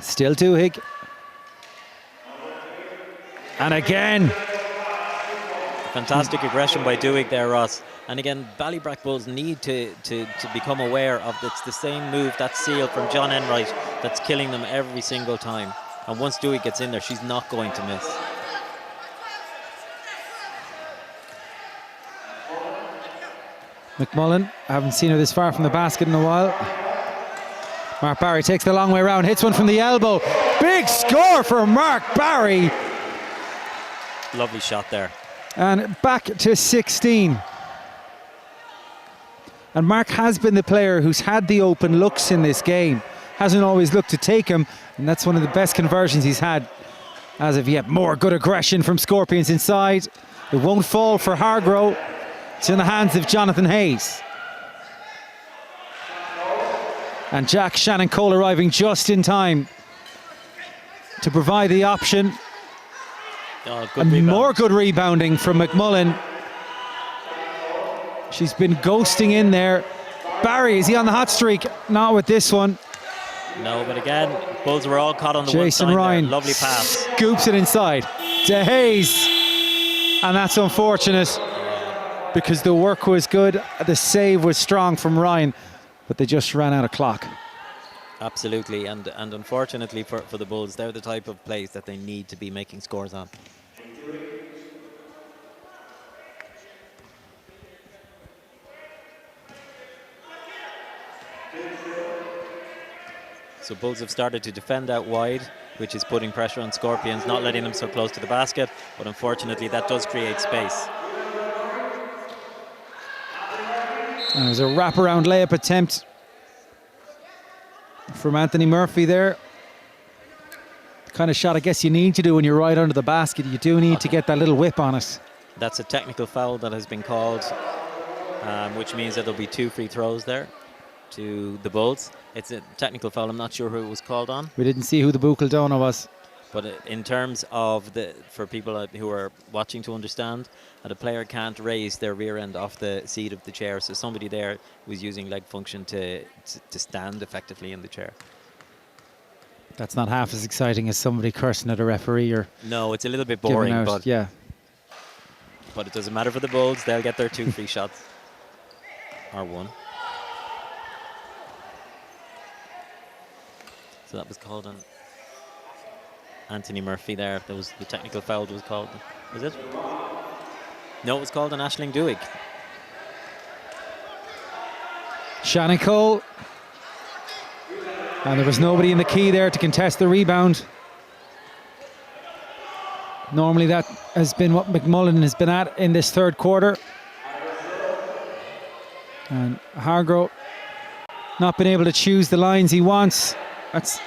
Still Dewey. And again. Fantastic aggression by Dewey there, Ross. And again, Ballybrack Bulls need to become aware of it's the same move, that seal from John Enright, that's killing them every single time. And once Dewey gets in there, she's not going to miss. McMullen, I haven't seen her this far from the basket in a while. Mark Barry takes the long way around, hits one from the elbow. Big score for Mark Barry. Lovely shot there. And back to 16. And Mark has been the player who's had the open looks in this game. Hasn't always looked to take him, and that's one of the best conversions he's had as of yet. More good aggression from Scorpions inside. It won't fall for Hargrove. It's in the hands of Jonathan Hayes. And Jack Shannon Cole arriving just in time to provide the option. And more good rebounding from McMullen. She's been ghosting in there. Barry, is he on the hot streak? Not with this one. No, but again, Bulls were all caught on the Jason one side Ryan there. Lovely pass. Scoops it inside to Hayes. And that's unfortunate because the work was good. The save was strong from Ryan, but they just ran out of clock. Absolutely, and unfortunately for the Bulls, they're the type of plays that they need to be making scores on. So Bulls have started to defend out wide, which is putting pressure on Scorpions, not letting them so close to the basket, but unfortunately that does create space. And there's a wraparound layup attempt from Anthony Murphy there. The kind of shot I guess you need to do when you're right under the basket. You do need to get that little whip on it. That's a technical foul that has been called, which means that there'll be 2 free throws there to the Bulls. It's a technical foul. I'm not sure who it was called on. We didn't see who the Buchel was. But in terms of for people who are watching to understand, that a player can't raise their rear end off the seat of the chair. So somebody there was using leg function to stand effectively in the chair. That's not half as exciting as somebody cursing at a referee or no, it's a little bit boring, out, but yeah. But it doesn't matter for the Bulls. They'll get their 2 free shots or 1. So that was called on Anthony Murphy there. That was the technical foul was called. Was it? No, it was called on Aisling Duig. Shannon Cole. And there was nobody in the key there to contest the rebound. Normally that has been what McMullen has been at in this third quarter. And Hargrove not been able to choose the lines he wants. That's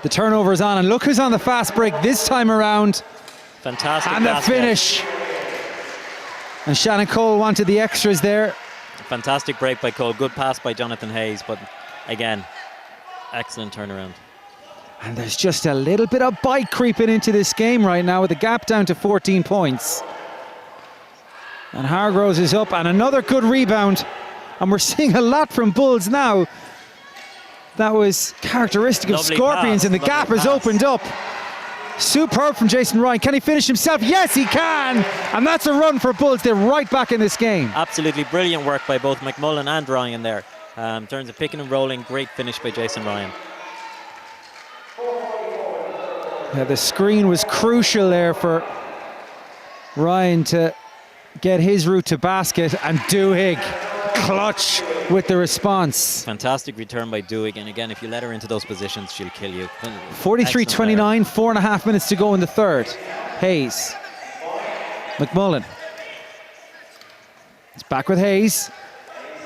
the turnover is on, and look who's on the fast break this time around. Fantastic. And the finish. And Shannon Cole wanted the extras there. Fantastic break by Cole. Good pass by Jonathan Hayes, but again, excellent turnaround. And there's just a little bit of bite creeping into this game right now with the gap down to 14 points. And Hargroves is up, and another good rebound. And we're seeing a lot from Bulls now. That was characteristic of Scorpions, and the gap has opened up. Superb from Jason Ryan. Can he finish himself? Yes, he can. And that's a run for Bulls. They're right back in this game. Absolutely brilliant work by both McMullen and Ryan there. In terms of picking and rolling, great finish by Jason Ryan. Yeah, the screen was crucial there for Ryan to get his route to basket, and Duig clutch with the response. Fantastic return by Duig, and again, if you let her into those positions, she'll kill you. 43-29, 4.5 minutes to go in the third. Hayes. McMullen. It's back with Hayes.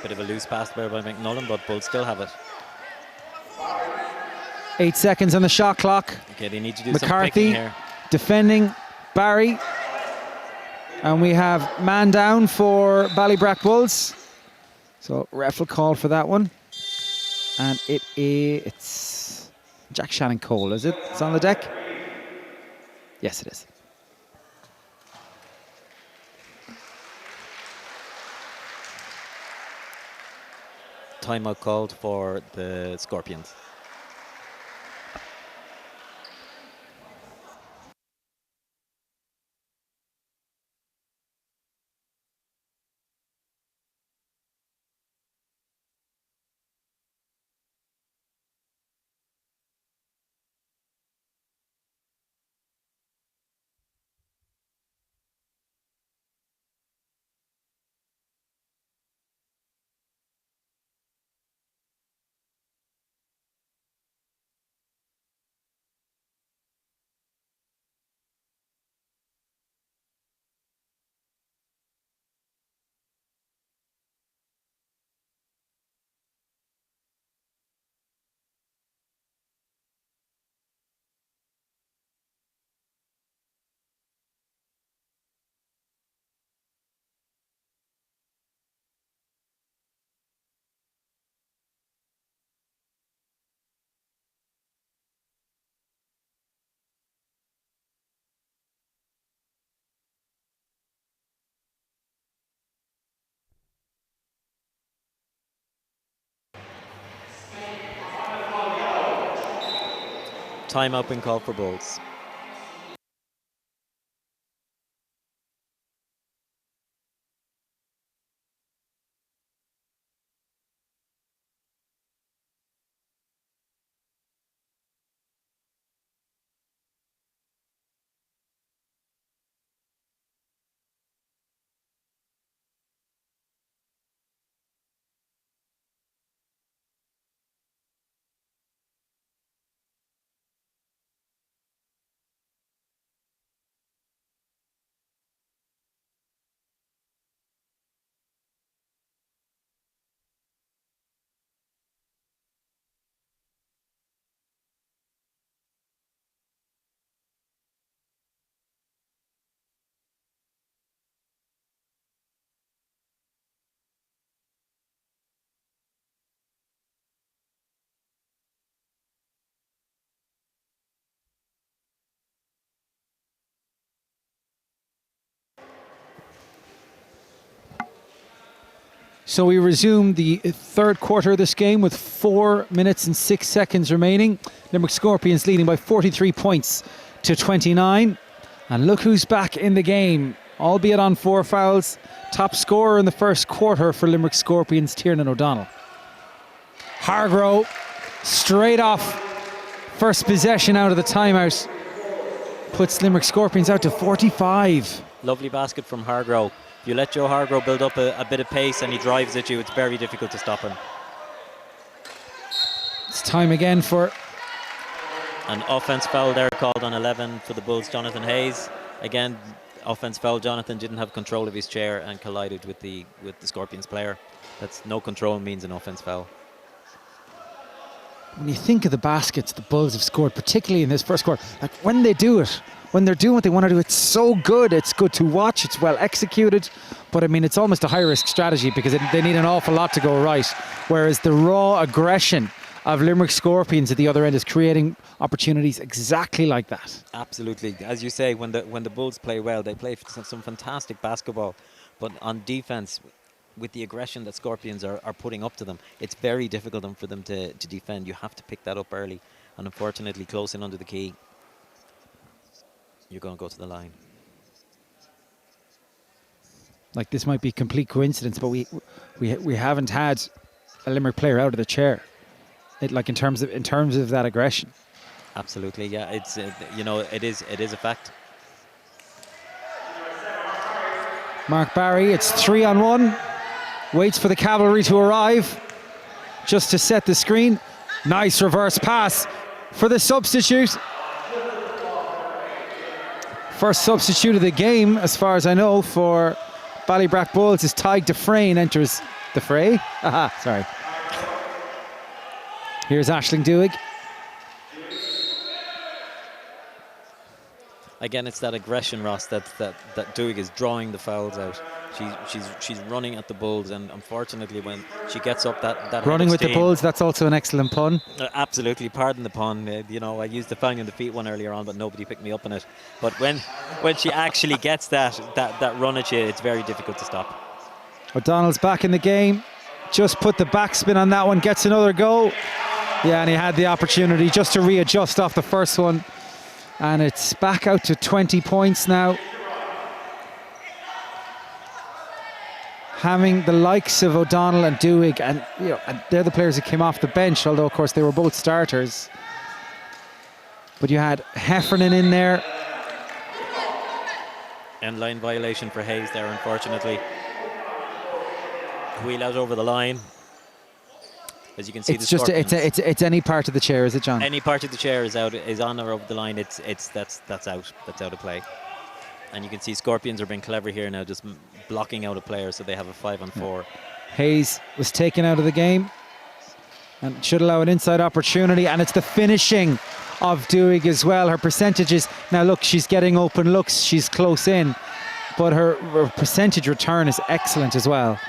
Bit of a loose pass there by McMullen, but Bulls still have it. 8 seconds on the shot clock. Okay, they need to do McCarthy some picking here. Defending Barry. And we have man down for Ballybrack Bulls. So ref will call for that one. And it's Jack Shannon Cole, is it? It's on the deck? Yes, it is. Timeout called for the Scorpions. Timeout been called for Bulls. So we resume the third quarter of this game with 4 minutes and 6 seconds remaining. Limerick Scorpions leading by 43 points to 29. And look who's back in the game, albeit on 4 fouls. Top scorer in the first quarter for Limerick Scorpions, Tiernan O'Donnell. Hargrove, straight off first possession out of the timeout, puts Limerick Scorpions out to 45. Lovely basket from Hargrove. If you let Joe Hargrove build up a bit of pace and he drives at you, it's very difficult to stop him. It's time again for an offense foul there called on 11 for the Bulls, Jonathan Hayes. Again, offense foul. Jonathan didn't have control of his chair and collided with the Scorpions player. That's no control means an offense foul. When you think of the baskets the Bulls have scored, particularly in this first quarter, like when they do it, when they're doing what they want to do, it's so good. It's good to watch. It's well executed. But I mean, it's almost a high-risk strategy because they need an awful lot to go right. Whereas the raw aggression of Limerick Scorpions at the other end is creating opportunities exactly like that. Absolutely. As you say, when the Bulls play well, they play some fantastic basketball. But on defense, with the aggression that Scorpions are putting up to them, it's very difficult for them to defend. You have to pick that up early. And unfortunately, close in under the key, you're going to go to the line. Like, this might be complete coincidence, but we haven't had a Limerick player out of the chair. Like in terms of that aggression. Absolutely, yeah. It's it is a fact. Mark Barry, it's 3-on-1. Waits for the cavalry to arrive, just to set the screen. Nice reverse pass for the substitute. First substitute of the game, as far as I know, for Ballybrack Bulls is Tig Dufresne enters the fray. Aha, sorry. Here's Aisling Dewig. Again, it's that aggression, Ross, that Dewig is drawing the fouls out. She's running at the Bulls, and unfortunately, when she gets up that running with the Bulls, that's also an excellent pun. Absolutely, pardon the pun. I used the fang in the feet one earlier on, but nobody picked me up on it. But when she actually gets that run at you, it's very difficult to stop. O'Donnell's back in the game. Just put the backspin on that one, gets another go. Yeah, and he had the opportunity just to readjust off the first one. And it's back out to 20 points now. Having the likes of O'Donnell and Dewig, and they're the players who came off the bench, although of course they were both starters. But you had Heffernan in there. End line violation for Hayes there, unfortunately. Wheel out over the line. As you can see, it's any part of the chair, is it, John? Any part of the chair is on or over the line. That's out of play. And you can see Scorpions are being clever here now, just blocking out a player, so they have a 5-on-4. Hayes was taken out of the game and should allow an inside opportunity, and it's the finishing of Dewig as well. Her percentages, now look, she's getting open looks, she's close in, but her percentage return is excellent as well.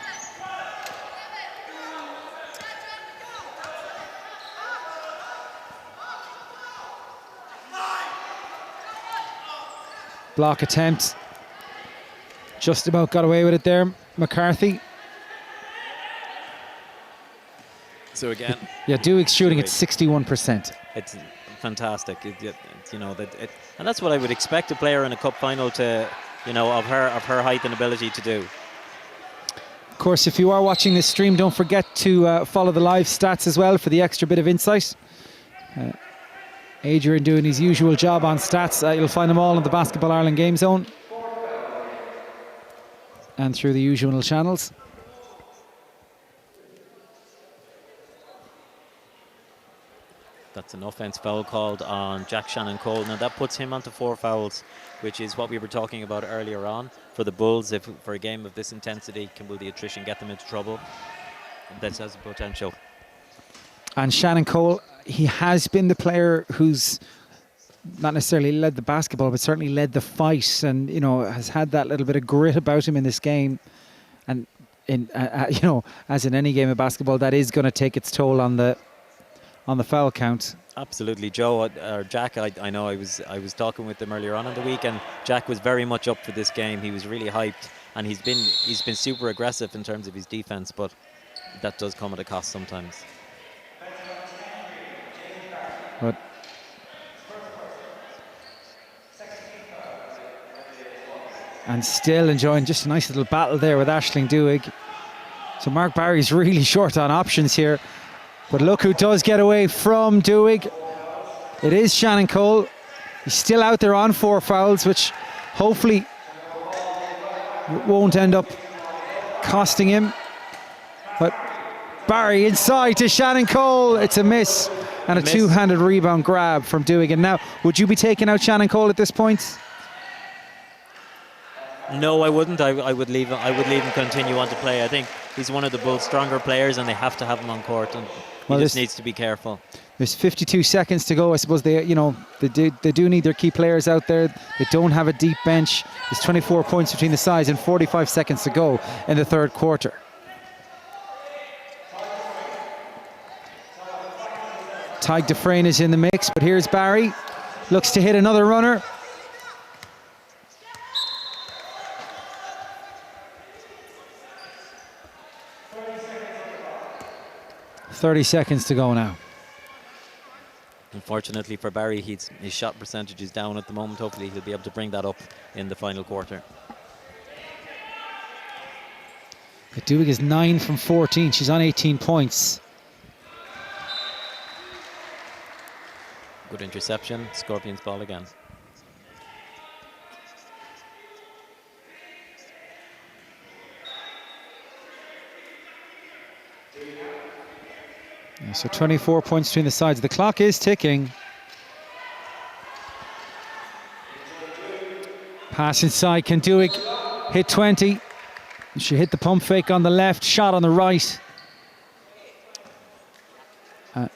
Block attempt. Just about got away with it there, McCarthy. So again, Dewig's shooting at 61%. It's fantastic. And that's what I would expect a player in a cup final to, of her height and ability to do. Of course, if you are watching this stream, don't forget to follow the live stats as well for the extra bit of insight. Adrian doing his usual job on stats. You'll find them all in the Basketball Ireland Game Zone and through the usual channels. That's an offense foul called on Jack Shannon Cole. Now that puts him onto 4 fouls, which is what we were talking about earlier on. For the Bulls, if for a game of this intensity, will the attrition get them into trouble? This has the potential. And Shannon Cole, he has been the player who's not necessarily led the basketball, but certainly led the fight, and has had that little bit of grit about him in this game. And as in any game of basketball, that is going to take its toll on the foul count. Absolutely, Joe or Jack. I know I was talking with them earlier on in the week, and Jack was very much up for this game. He was really hyped. and he's been super aggressive in terms of his defense, but that does come at a cost sometimes. But and still enjoying just a nice little battle there with Aisling Duig. So Mark Barry's really short on options here. But look who does get away from Duig. It is Shannon Cole. He's still out there on 4 fouls, which hopefully won't end up costing him. But Barry inside to Shannon Cole. It's a miss. And a two-handed rebound grab from Duig. And now, would you be taking out Shannon Cole at this point? No, I wouldn't. I would leave him continue on to play. I think he's one of the Bulls' stronger players, and they have to have him on court, and he just needs to be careful. There's 52 seconds to go. I suppose they do need their key players out there. They don't have a deep bench. There's 24 points between the sides and 45 seconds to go in the third quarter. Tyg Dufresne is in the mix, but here's Barry. Looks to hit another runner. .30 seconds to go now. Unfortunately for Barry, his shot percentage is down at the moment. Hopefully he'll be able to bring that up in the final quarter. Duig is 9 from 14. She's on 18 points. Good interception. Scorpions ball again. So 24 points between the sides. The clock is ticking. Pass inside. Can Duig hit 20? She hit the pump fake on the left, shot on the right.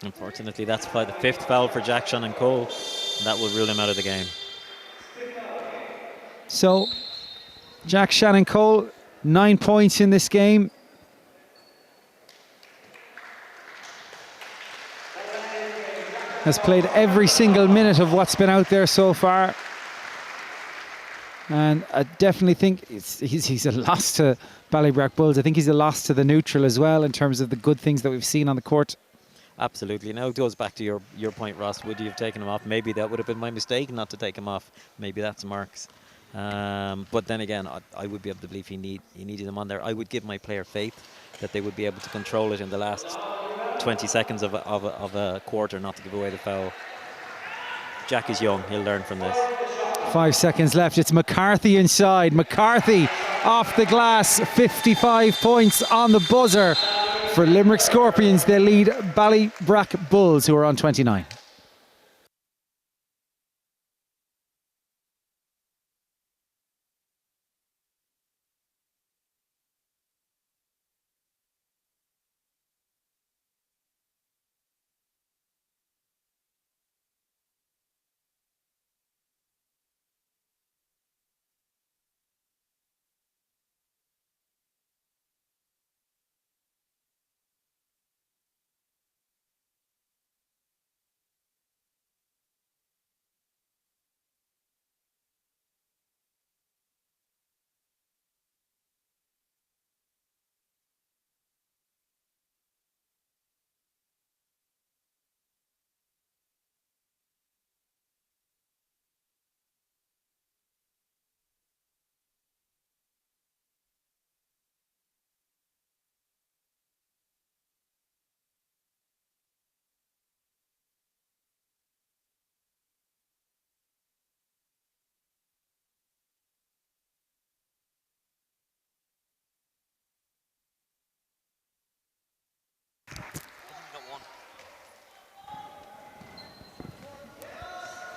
Unfortunately, that's the 5th foul for Jack Shannon Cole, and that will rule him out of the game. So, Jack Shannon Cole, 9 points in this game. Has played every single minute of what's been out there so far. And I definitely think he's a loss to Ballybrack Bulls. I think he's a loss to the neutral as well in terms of the good things that we've seen on the court. Absolutely. Now it goes back to your point, Ross. Would you have taken him off? Maybe that would have been my mistake not to take him off. Maybe that's Mark's. But then again, I would be able to believe he needed him on there. I would give my player faith that they would be able to control it in the last 20 seconds of a quarter, not to give away the foul. Jack is young. He'll learn from this. 5 seconds left. It's McCarthy inside. McCarthy off the glass. 55 points on the buzzer for Limerick Scorpions. They lead Ballybrack Bulls, who are on 29.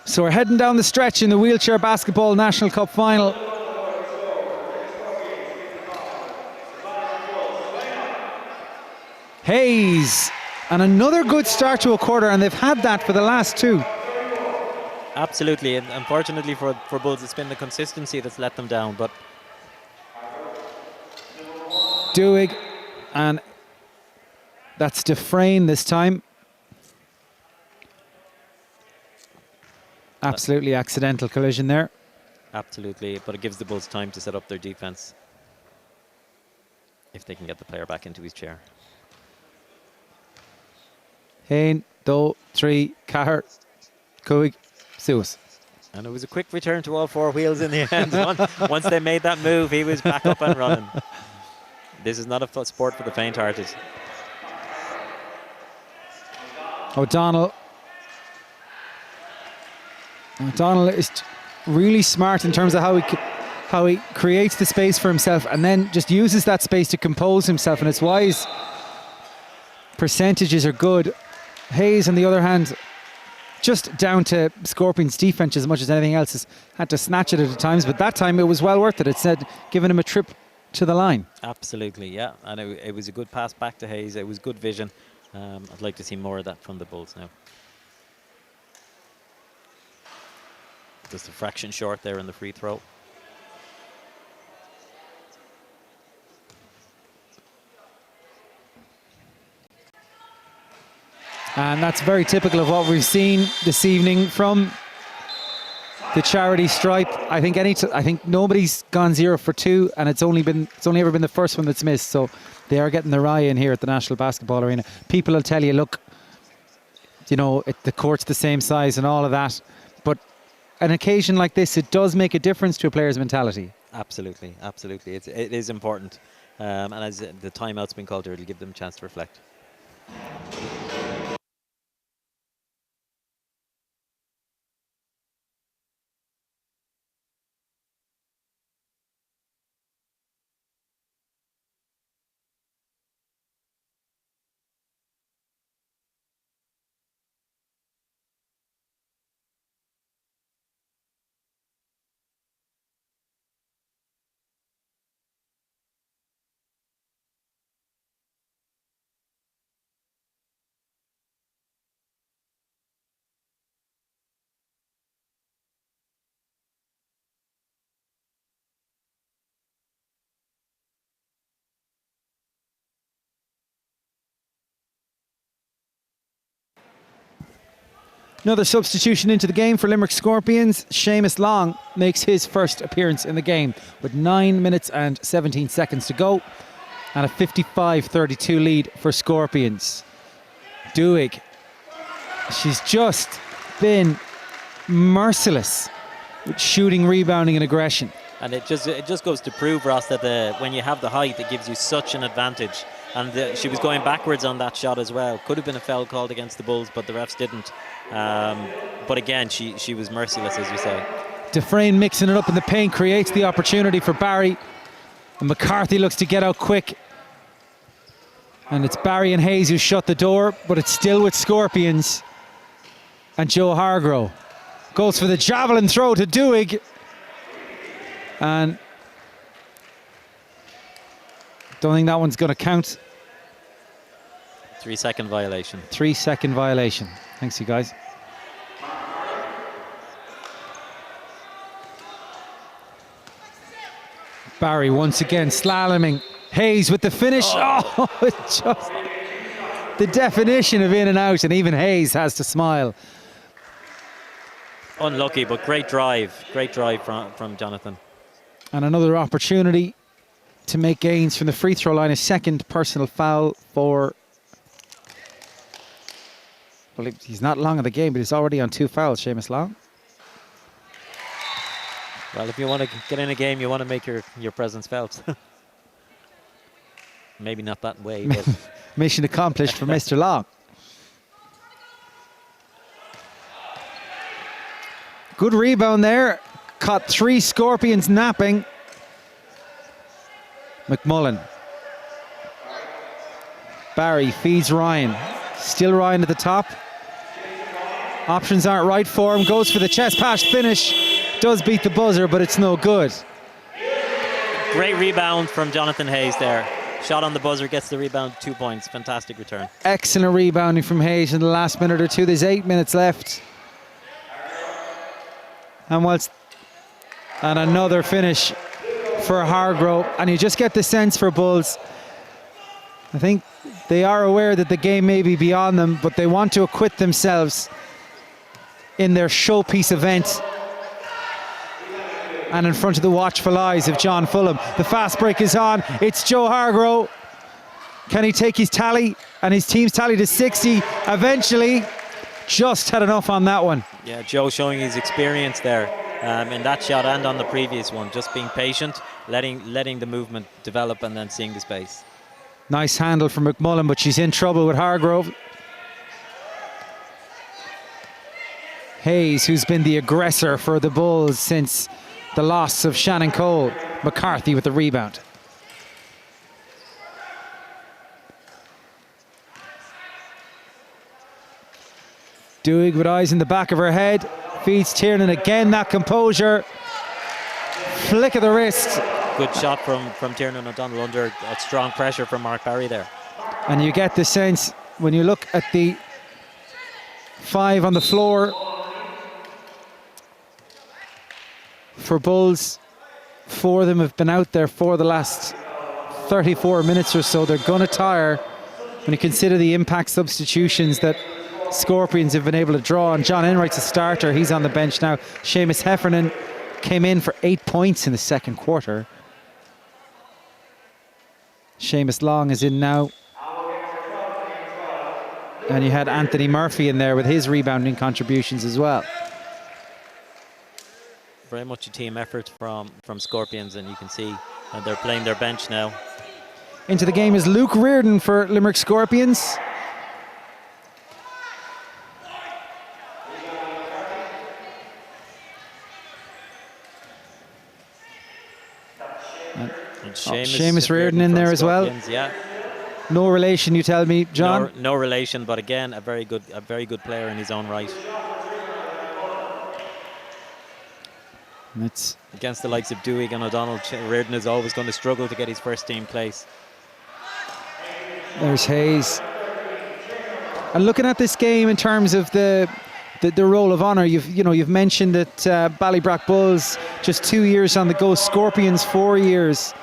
So we're heading down the stretch in the Wheelchair Basketball National Cup final. Hayes, and another good start to a quarter, and they've had that for the last two. Absolutely, and unfortunately for Bulls, it's been the consistency that's let them down. But Duig, and that's Dufresne this time. Absolutely accidental collision there. Absolutely, but it gives the Bulls time to set up their defense. if they can get the player back into his chair. Hain, Do, 3, Cahir, Coig, Suez. And it was a quick return to all four wheels in the end. Once they made that move, he was back up and running. This is not a sport for the faint-hearted. O'Donnell is really smart in terms of how he creates the space for himself and then just uses that space to compose himself, and it's why his percentages are good. Hayes, on the other hand, just down to Scorpions' defense as much as anything else, has had to snatch it at times, but that time it was well worth it. It said giving him a trip to the line. Absolutely, yeah. And it was a good pass back to Hayes. It was good vision. I'd like to see more of that from the Bulls now. Just a fraction short there in the free throw. And that's very typical of what we've seen this evening from the charity stripe. I think nobody's gone 0 for 2, and it's only ever been the first one that's missed. So they are getting their eye in here at the National Basketball Arena. People will tell you, look, you know, the court's the same size and all of that, but an occasion like this, it does make a difference to a player's mentality. Absolutely, absolutely. It is important, and as the timeout's been called here, it'll give them a chance to reflect. Another substitution into the game for Limerick Scorpions. Seamus Long makes his first appearance in the game with 9 minutes and 17 seconds to go and a 55-32 lead for Scorpions. Duig, she's just been merciless with shooting, rebounding and aggression. And it just goes to prove, Ross, that when you have the height, it gives you such an advantage. And she was going backwards on that shot as well. Could have been a foul called against the Bulls, but the refs didn't. But again, she was merciless, as you say. Dufresne mixing it up in the paint creates the opportunity for Barry. And McCarthy looks to get out quick. And it's Barry and Hayes who shut the door, but it's still with Scorpions. And Joe Hargrove goes for the javelin throw to Duig. And don't think that one's going to count. 3-second violation. 3-second violation. Thanks, you guys. Barry once again slaloming. Hayes with the finish. Oh, it's just the definition of in and out, and even Hayes has to smile. Unlucky, but great drive. Great drive from Jonathan. And another opportunity to make gains from the free throw line. A second personal foul for... Well, he's not long in the game, but he's already on 2 fouls, Seamus Long. Well, if you want to get in a game, you want to make your presence felt. Maybe not that way, but... Mission accomplished for Mr. Long. Good rebound there. Caught 3 Scorpions napping. McMullen. Barry feeds Ryan. Still Ryan at the top. Options aren't right for him. Goes for the chest pass finish. Does beat the buzzer, but it's no good. Great rebound from Jonathan Hayes there. Shot on the buzzer, gets the rebound, 2 points. Fantastic return. Excellent rebounding from Hayes in the last minute or two. There's 8 minutes left. And another finish for Hargrove. And you just get the sense for Bulls, I think they are aware that the game may be beyond them, but they want to acquit themselves in their showpiece event and in front of the watchful eyes of John Fulham. The fast break is on. It's Joe Hargrove. Can he take his tally and his team's tally to 60 eventually? Just had enough on that one. Yeah, Joe showing his experience there in that shot and on the previous one. Just being patient, letting the movement develop and then seeing the space. Nice handle from McMullen, but she's in trouble with Hargrove. Hayes, who's been the aggressor for the Bulls since the loss of Shannon Cole. McCarthy with the rebound. Doig with eyes in the back of her head. Feeds Tiernan again, that composure. Flick of the wrist. Good shot from Tiernan O'Donnell under strong pressure from Mark Barry there. And you get the sense when you look at the 5 on the floor for Bulls, 4 of them have been out there for the last 34 minutes or so. They're going to tire when you consider the impact substitutions that Scorpions have been able to draw on. John Enright's a starter. He's on the bench now. Seamus Heffernan came in for 8 points in the second quarter. Seamus Long is in now. And you had Anthony Murphy in there with his rebounding contributions as well. Very much a team effort from Scorpions, and you can see they're playing their bench now. Into the game is Luke Reardon for Limerick Scorpions. And Seamus Reardon in there as well. Yeah. No relation, you tell me, John? No relation, but again, a very good player in his own right. It's against the likes of Doig and O'Donnell, Reardon is always going to struggle to get his first team place. There's Hayes. And looking at this game in terms of the roll of honour, you've mentioned that Ballybrack Bulls just 2 years on the go, Scorpions 4 years.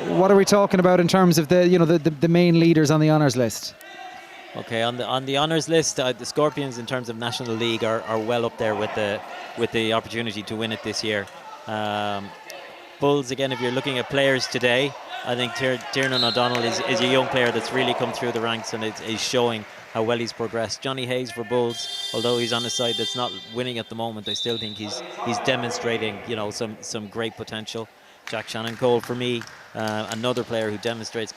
What are we talking about in terms of the main leaders on the honours list? Okay, on the honours list, the Scorpions in terms of National League are well up there with the opportunity to win it this year. Bulls, again, if you're looking at players today, I think Tiernan O'Donnell is a young player that's really come through the ranks and is showing how well he's progressed. Johnny Hayes for Bulls, although he's on a side that's not winning at the moment, I still think he's demonstrating some great potential. Jack Shannon Cole for me, another player who demonstrates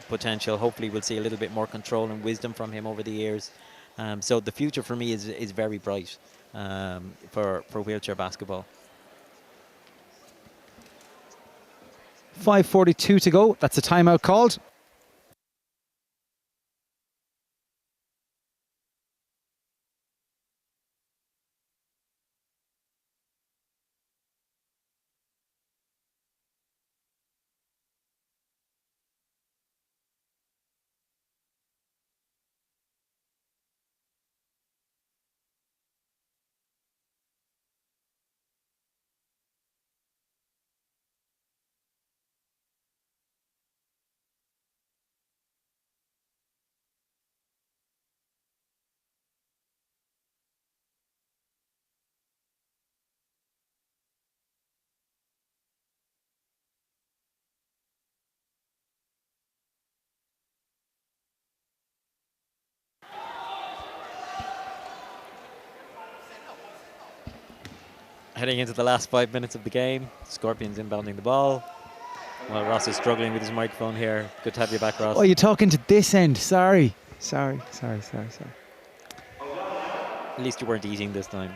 potential. Hopefully we'll see a little bit more control and wisdom from him over the years. So the future for me is very bright for wheelchair basketball. 5:42 to go. That's a timeout called. Heading into the last 5 minutes of the game, Scorpions inbounding the ball. Well, Ross is struggling with his microphone here. Good to have you back, Ross. Oh, you're talking to this end. Sorry. At least you weren't eating this time.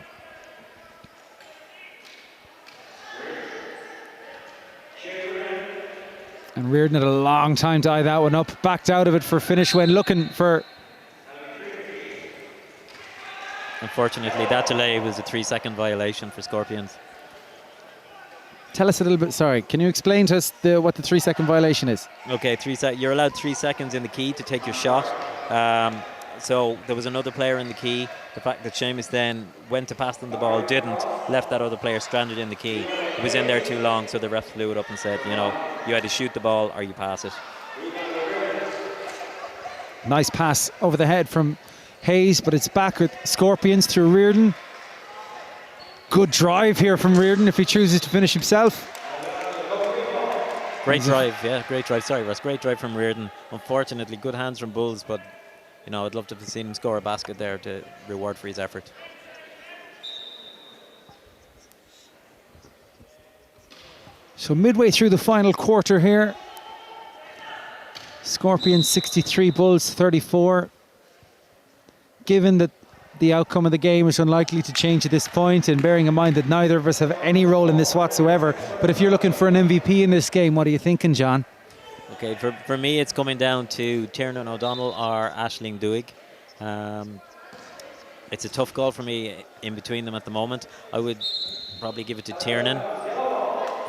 And Reardon had a long time to eye that one up. Backed out of it for finish when looking for... Unfortunately, that delay was a 3-second violation for Scorpions. Tell us a little bit, sorry, can you explain to us what the 3-second violation is? Okay, you're allowed 3 seconds in the key to take your shot. So there was another player in the key. The fact that Seamus then went to pass them the ball, didn't, left that other player stranded in the key. It was in there too long, so the ref flew it up and said, you either shoot the ball or you pass it. Nice pass over the head from Hayes, but it's back with Scorpions through Reardon. Good drive here from Reardon if he chooses to finish himself. Great drive, yeah, great drive. Sorry, Ross, great drive from Reardon. Unfortunately, good hands from Bulls, but you know, I'd love to have seen him score a basket there to reward for his effort. So midway through the final quarter here. Scorpions 63, Bulls 34. Given that the outcome of the game is unlikely to change at this point, and bearing in mind that neither of us have any role in this whatsoever, but if you're looking for an MVP in this game, what are you thinking, John? Okay, for me, it's coming down to Tiernan O'Donnell or Aisling Duig. It's a tough call for me in between them at the moment. I would probably give it to Tiernan.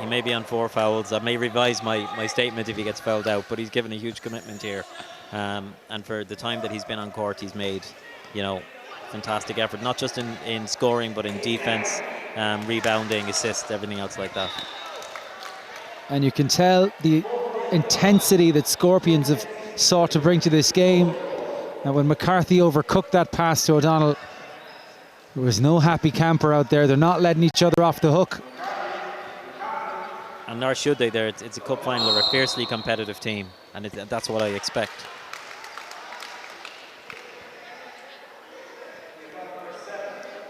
He may be on 4 fouls. I may revise my statement if he gets fouled out, but he's given a huge commitment here. And for the time that he's been on court, he's made, you know, fantastic effort, not just in scoring, but in defense, rebounding, assists, everything else like that. And you can tell the intensity that Scorpions have sought to bring to this game. Now, when McCarthy overcooked that pass to O'Donnell, there was no happy camper out there. They're not letting each other off the hook. And nor should they. It's a cup final. They're a fiercely competitive team, and that's what I expect.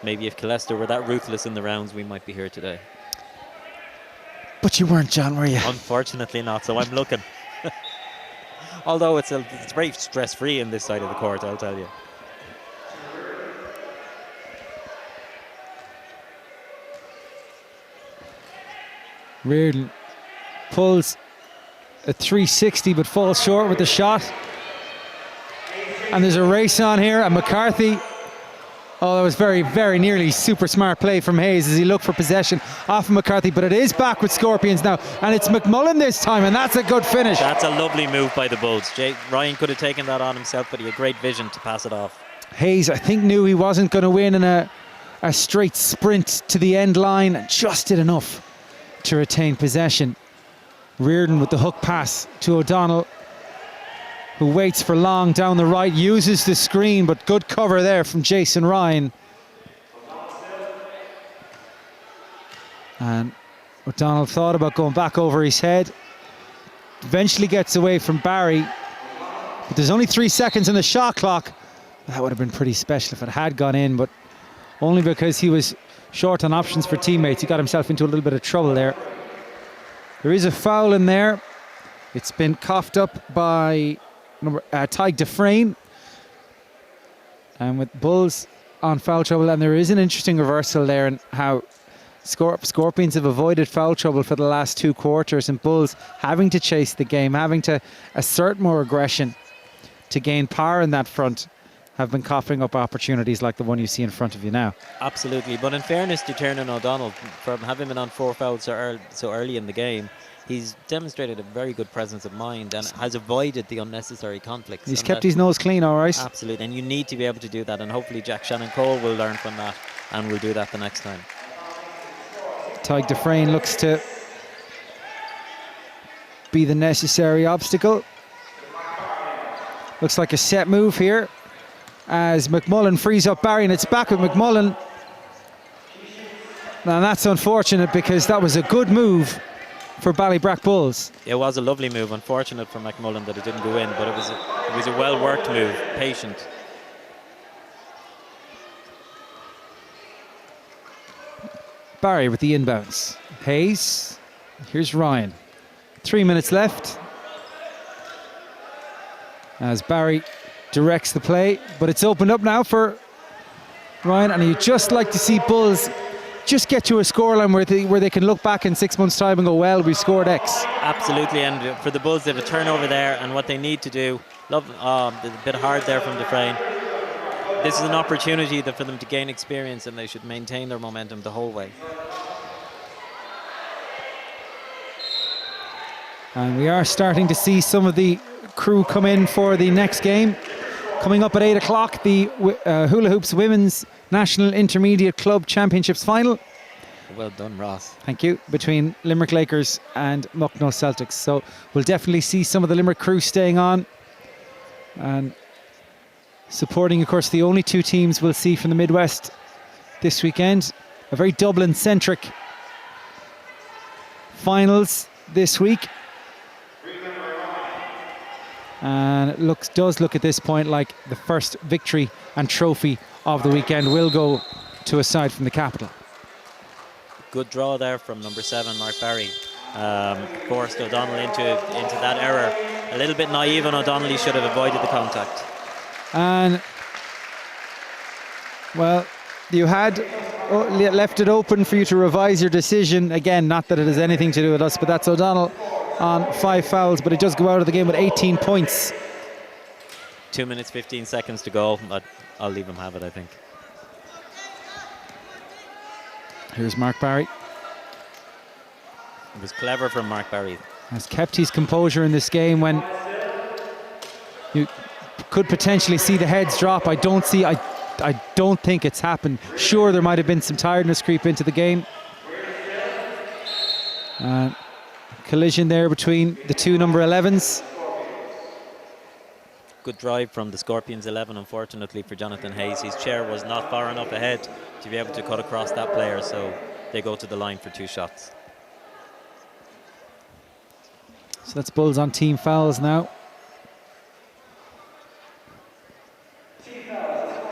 Maybe if Killester were that ruthless in the rounds, we might be here today. But you weren't, John, were you? Unfortunately not, so I'm looking. Although it's very stress-free in this side of the court, I'll tell you. Reardon pulls a 360 but falls short with the shot. And there's a race on here, and McCarthy, oh, that was very, very nearly super smart play from Hayes as he looked for possession off of McCarthy, but it is back with Scorpions now, and it's McMullen this time, and that's a good finish. That's a lovely move by the Bulls. Ryan could have taken that on himself, but he had great vision to pass it off. Hayes, I think, knew he wasn't going to win in a straight sprint to the end line, and just did enough to retain possession. Reardon with the hook pass to O'Donnell, who waits for long down the right, uses the screen, but good cover there from Jason Ryan. And O'Donnell thought about going back over his head. Eventually gets away from Barry, but there's only 3 seconds on the shot clock. That would have been pretty special if it had gone in, but only because he was short on options for teammates. He got himself into a little bit of trouble there. There is a foul in there. It's been coughed up by Tyg Dufresne, and with Bulls on foul trouble, and there is an interesting reversal there in how Scorpions have avoided foul trouble for the last 2 quarters, and Bulls having to chase the game, having to assert more aggression to gain power in that front, have been coughing up opportunities like the one you see in front of you now. Absolutely, but in fairness to Tiernan O'Donnell, from having been on 4 fouls so early in the game, he's demonstrated a very good presence of mind and has avoided the unnecessary conflicts. He's kept his nose clean, all right. Absolutely, and you need to be able to do that, and hopefully Jack Shannon-Cole will learn from that and will do that the next time. Tyg Dufresne looks to be the necessary obstacle. Looks like a set move here as McMullen frees up Barry, and it's back with McMullen. Now that's unfortunate because that was a good move for Ballybrack Bulls. It was a lovely move. Unfortunate for McMullen that it didn't go in, but it was a well-worked move, patient. Barry with the inbounds. Hayes, here's Ryan. 3 minutes left as Barry directs the play, but it's opened up now for Ryan, and you'd just like to see Bulls just get to a scoreline where they can look back in 6 months' time and go, well, we scored X. Absolutely, and for the Bulls, they have a turnover there, and what they need to do, a bit hard there from Dufresne. This is an opportunity for them to gain experience, and they should maintain their momentum the whole way. And we are starting to see some of the crew come in for the next game. Coming up at 8 o'clock, the Hula Hoops Women's National Intermediate Club Championships final. Well done, Ross. Thank you. Between Limerick Lakers and Mucknow Celtics. So we'll definitely see some of the Limerick crew staying on and supporting, of course, the only 2 teams we'll see from the Midwest this weekend. a very Dublin-centric finals this week. And it does look at this point like the first victory and trophy of the weekend will go to a side from the capital. Good draw there from number 7, Mark Barry. Forced O'Donnell into that error. A little bit naive on O'Donnell, he should have avoided the contact. And, well, you had left it open for you to revise your decision. Again, not that it has anything to do with us, but that's O'Donnell on 5 fouls, but he does go out of the game with 18 points. 2 minutes, 15 seconds to go, but I'll leave him have it, I think. Here's Mark Barry. It was clever from Mark Barry. Has kept his composure in this game when you could potentially see the heads drop. I don't think it's happened. Sure, there might have been some tiredness creep into the game. Collision there between the two number 11s. Good drive from the Scorpions 11, unfortunately for Jonathan Hayes. His chair was not far enough ahead to be able to cut across that player, so they go to the line for 2 shots. So that's Bulls on team fouls now.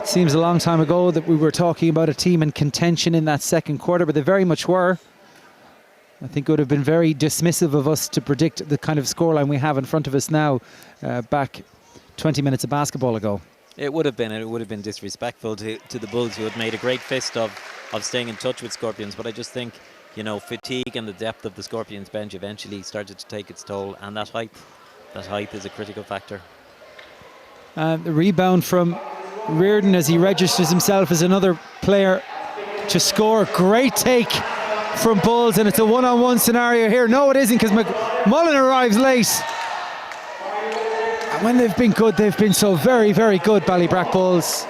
Seems a long time ago that we were talking about a team in contention in that second quarter, but they very much were. I think it would have been very dismissive of us to predict the kind of scoreline we have in front of us now back 20 minutes of basketball ago. It would have been disrespectful to the Bulls, who had made a great fist of staying in touch with Scorpions, but I just think, you know, fatigue and the depth of the Scorpions bench eventually started to take its toll, and that height is a critical factor. The rebound from Reardon as he registers himself as another player to score. Great take from Bulls, and it's a one-on-one scenario here. No, it isn't, because Mullen arrives late. And when they've been good, they've been so very, very good, Ballybrack Bulls.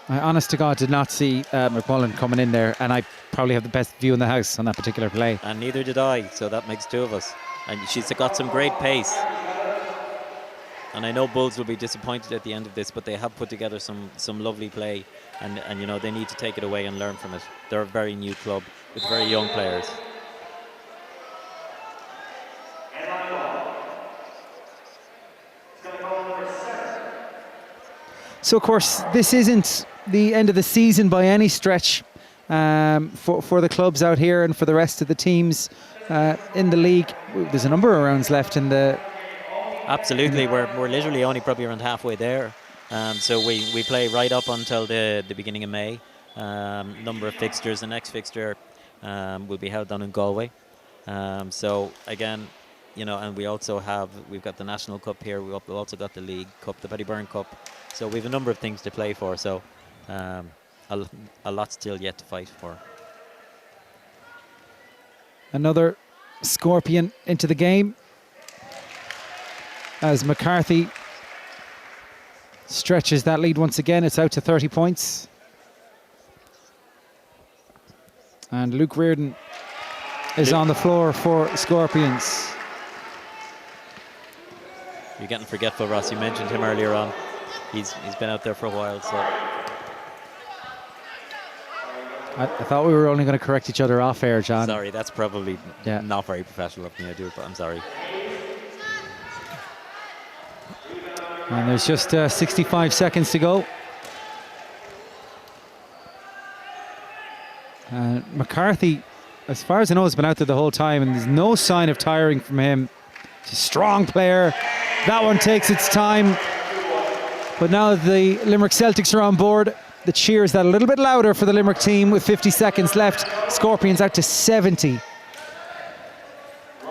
I, honest to God, did not see McMullen coming in there, and I probably have the best view in the house on that particular play. And neither did I, so that makes 2 of us. And she's got some great pace. And I know Bulls will be disappointed at the end of this, but they have put together some lovely play, and you know, they need to take it away and learn from it. They're a very new club with very young players. So of course this isn't the end of the season by any stretch for the clubs out here and for the rest of the teams in the league. There's a number of rounds left in the... Absolutely, we're literally only probably around halfway there. So we play right up until the beginning of May. Number of fixtures. The next fixture will be held down in Galway. So again, you know, and we've got the National Cup here. We've also got the League Cup, the Ballybrack Cup. So we have a number of things to play for. So a lot still yet to fight for. Another Scorpion into the game as McCarthy stretches that lead once again. It's out to 30 points. And Luke Reardon is on the floor for Scorpions. You're getting forgetful, Ross. You mentioned him earlier on. He's been out there for a while, so... I thought we were only going to correct each other off air, John. Sorry, that's probably not very professional of me. I do it, but I'm sorry. And there's just 65 seconds to go. McCarthy, as far as I know, has been out there the whole time, and there's no sign of tiring from him. He's a strong player. That one takes its time. But now that the Limerick Celtics are on board, the cheers that a little bit louder for the Limerick team with 50 seconds left. Scorpions out to 70.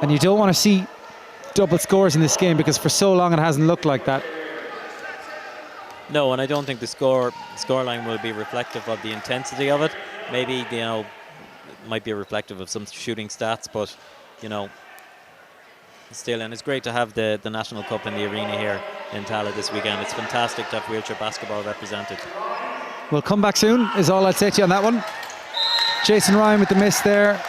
And you don't want to see double scores in this game, because for so long it hasn't looked like that. No, and I don't think the scoreline will be reflective of the intensity of it. Maybe, you know, it might be reflective of some shooting stats, but, you know, still, and it's great to have the National Cup in the arena here in Tala this weekend. It's fantastic to have wheelchair basketball represented. We'll come back soon, is all I'd say to you on that one. Jason Ryan with the miss there.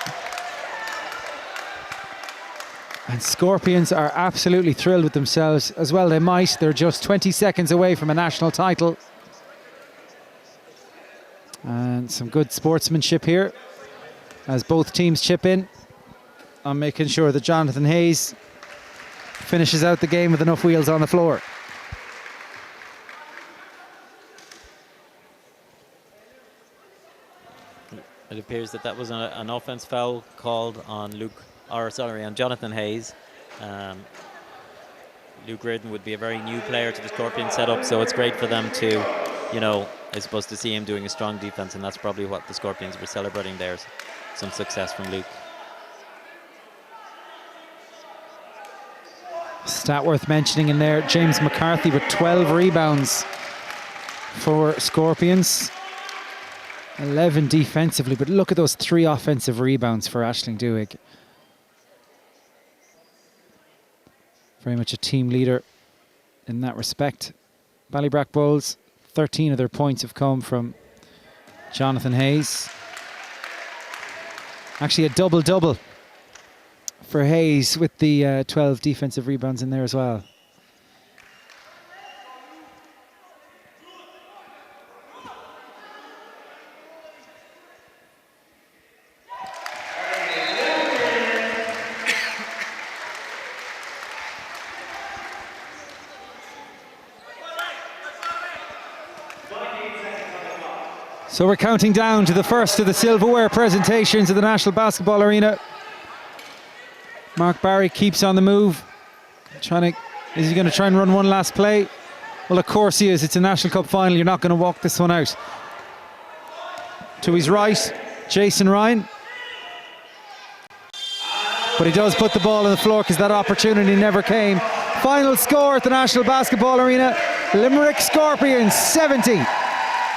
And Scorpions are absolutely thrilled with themselves as well. They might. They're just 20 seconds away from a national title. And some good sportsmanship here as both teams chip in on making sure that Jonathan Hayes finishes out the game with enough wheels on the floor. It appears that was an offense foul called on on Jonathan Hayes. Luke Reardon would be a very new player to the Scorpion setup, so it's great for them to, I suppose, to see him doing a strong defense, and that's probably what the Scorpions were celebrating there. Some success from Luke. Stat worth mentioning in there, James McCarthy with 12 rebounds for Scorpions. 11 defensively, but look at those 3 offensive rebounds for Aisling Duig. Very much a team leader in that respect. Ballybrack Bulls, 13 of their points have come from Jonathan Hayes. Actually a double-double for Hayes with the 12 defensive rebounds in there as well. So we're counting down to the first of the silverware presentations of the National Basketball Arena. Mark Barry keeps on the move. Is he going to try and run one last play? Well, of course he is. It's a National Cup final. You're not going to walk this one out. To his right, Jason Ryan. But he does put the ball on the floor because that opportunity never came. Final score at the National Basketball Arena. Limerick Scorpions 70.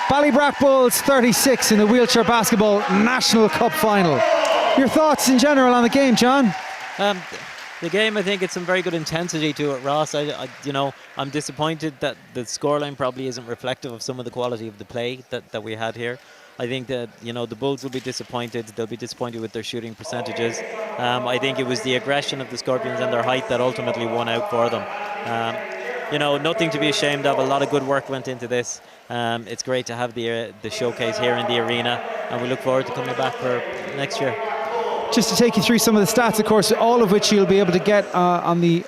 Ballybrack Bulls 36 in the Wheelchair Basketball National Cup Final. Your thoughts in general on the game, John? The game, I think it's some very good intensity to it, Ross. I'm disappointed that the scoreline probably isn't reflective of some of the quality of the play that we had here. I think that, the Bulls will be disappointed. They'll be disappointed with their shooting percentages. I think it was the aggression of the Scorpions and their height that ultimately won out for them. Nothing to be ashamed of. A lot of good work went into this. It's great to have the showcase here in the arena, and we look forward to coming back for next year. Just to take you through some of the stats, of course, all of which you'll be able to get on the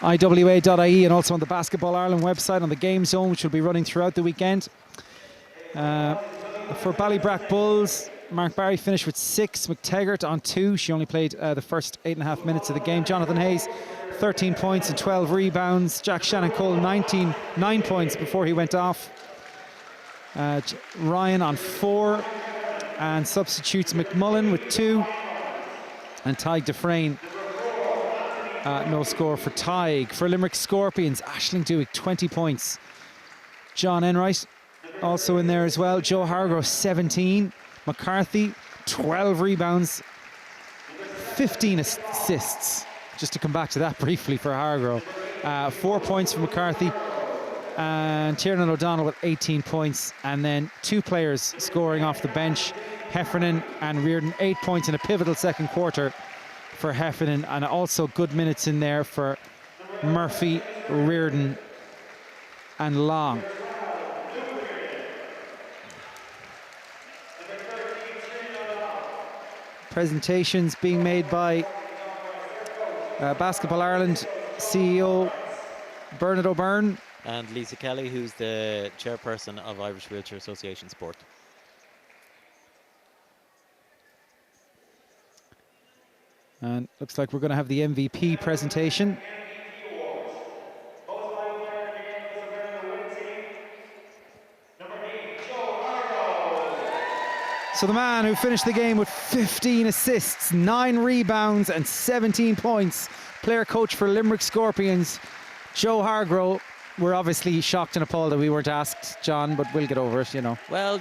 iwa.ie and also on the Basketball Ireland website on the Game Zone, which will be running throughout the weekend. For Ballybrack Bulls, Mark Barry finished with 6, McTaggart on 2. She only played the first 8.5 minutes of the game. Jonathan Hayes, 13 points and 12 rebounds. Jack Shannon Cole, 9 points before he went off. Ryan on 4, and substitutes McMullen with 2, and Tig Dufresne, no score for Tig. For Limerick Scorpions, Aisling Duig 20 points. John Enright also in there as well. Joe Hargrove 17, McCarthy 12 rebounds, 15 assists. Just to come back to that briefly for Hargrove, 4 points for McCarthy. And Tiernan O'Donnell with 18 points, and then 2 players scoring off the bench, Heffernan and Reardon, 8 points in a pivotal second quarter for Heffernan, and also good minutes in there for Murphy, Reardon and Long. Presentations being made by Basketball Ireland CEO Bernard O'Byrne and Lisa Kelly, who's the chairperson of Irish Wheelchair Association Sport. And looks like we're going to have the MVP presentation. So the man who finished the game with 15 assists, 9 rebounds and 17 points, player coach for Limerick Scorpions, Joe Hargrove. We're obviously shocked and appalled that we weren't asked, John, but we'll get over it, Well,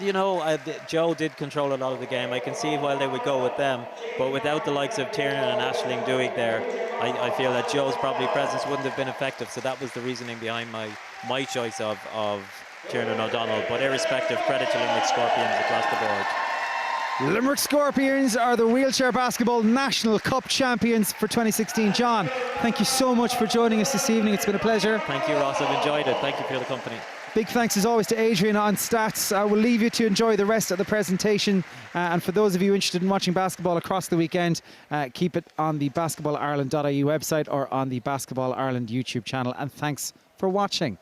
Joe did control a lot of the game. I can see why they would go with them, but without the likes of Tiernan and Aisling Duig there, I feel that Joe's probably presence wouldn't have been effective. So that was the reasoning behind my choice of Tiernan O'Donnell. But irrespective, credit to Limerick Scorpions across the board. Limerick Scorpions are the Wheelchair Basketball National Cup champions for 2016. John, thank you so much for joining us this evening. It's been a pleasure. Thank you, Ross. I've enjoyed it. Thank you for the company. Big thanks as always to Adrian on stats. We'll leave you to enjoy the rest of the presentation. And for those of you interested in watching basketball across the weekend, keep it on the basketballireland.ie website or on the Basketball Ireland YouTube channel. And thanks for watching.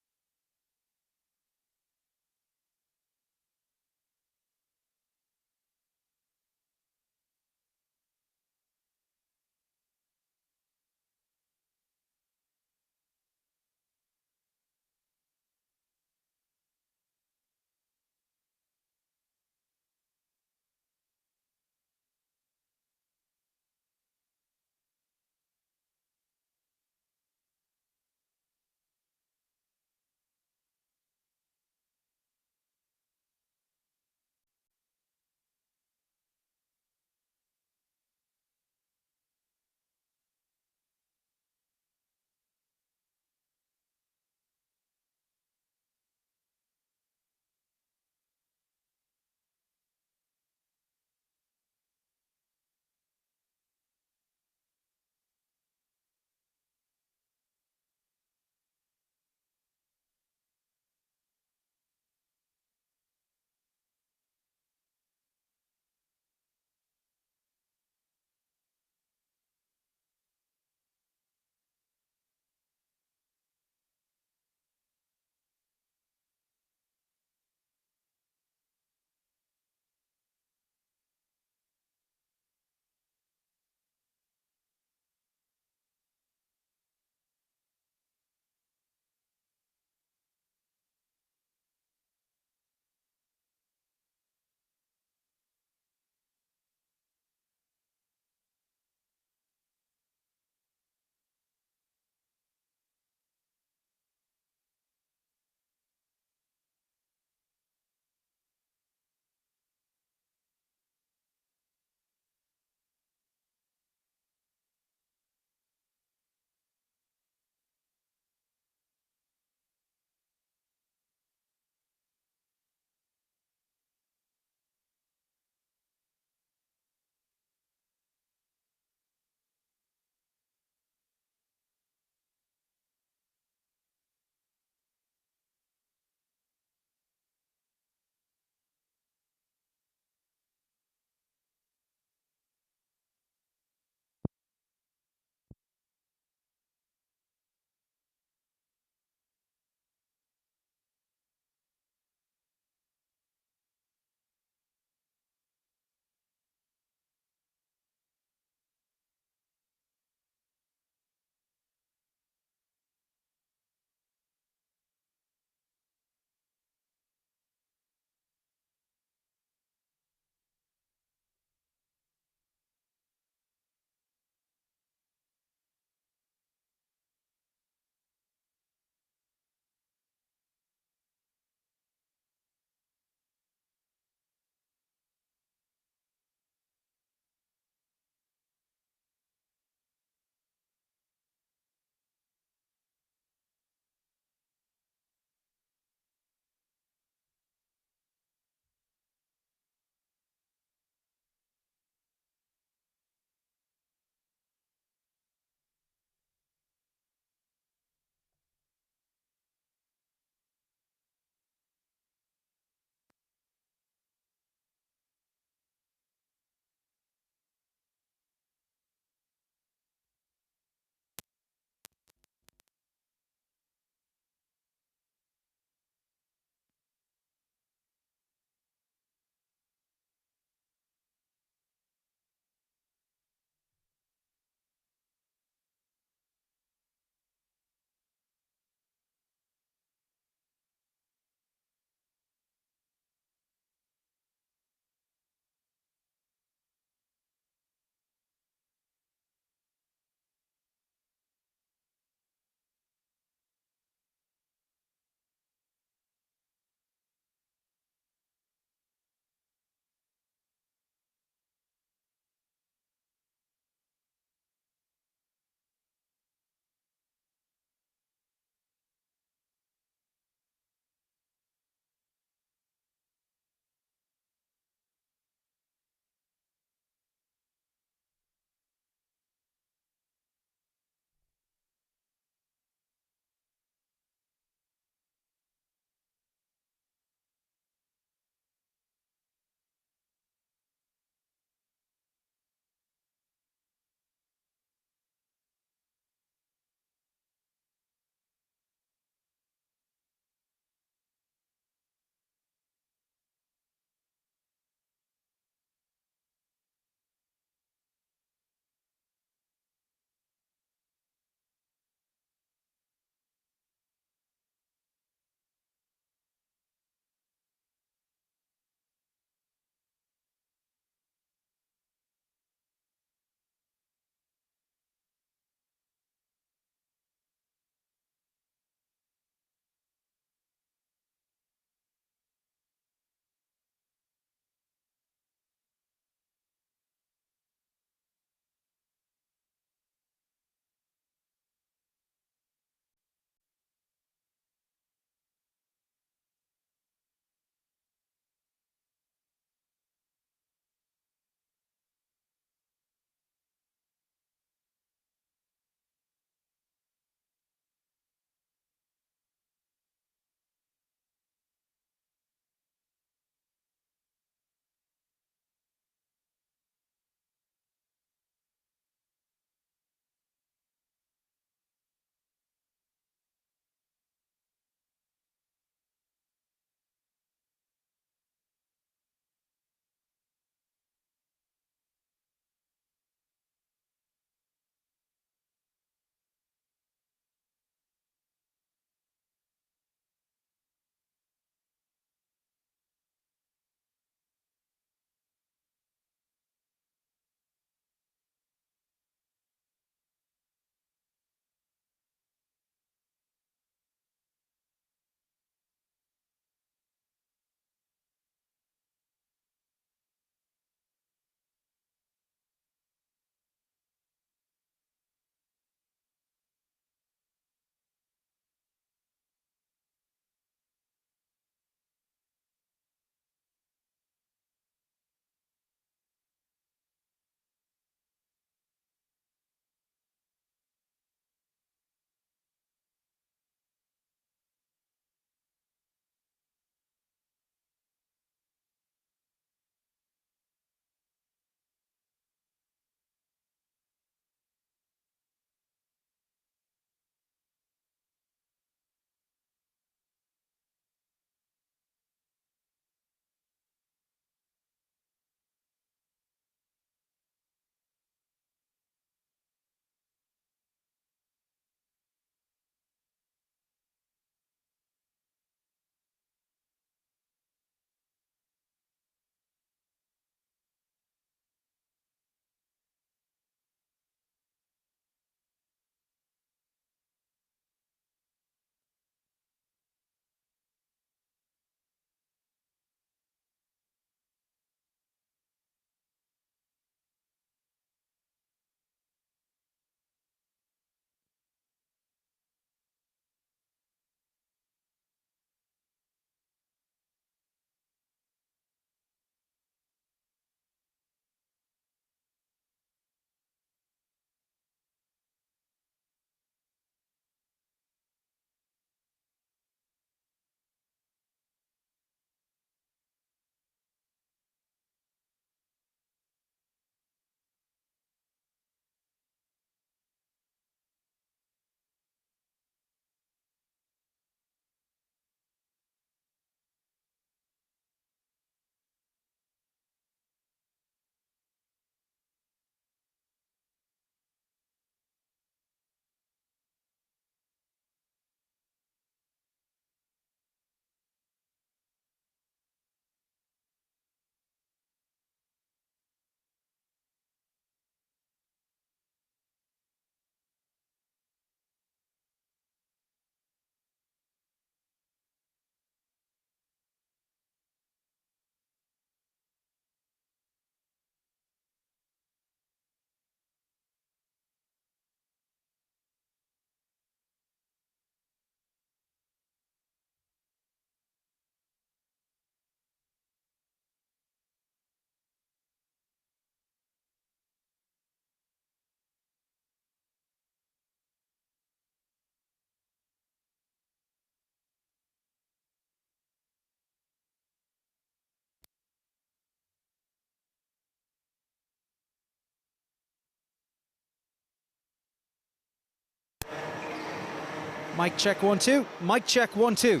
Mic check 1 2. Mic check 1 2.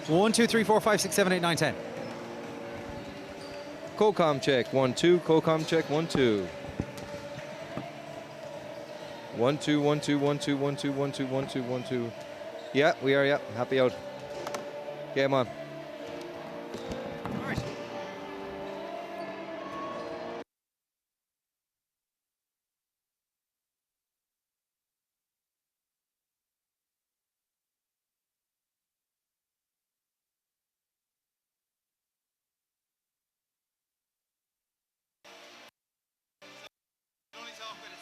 1 2 3 4 5 6 7 8 9 10. CoCom check 1 2. CoCom check 1 2. 1 2 1 2 1 2 1 2 1 2 1 2 1 2. Yeah, we are. Yeah, happy out. Game on. All right. Only talk when it's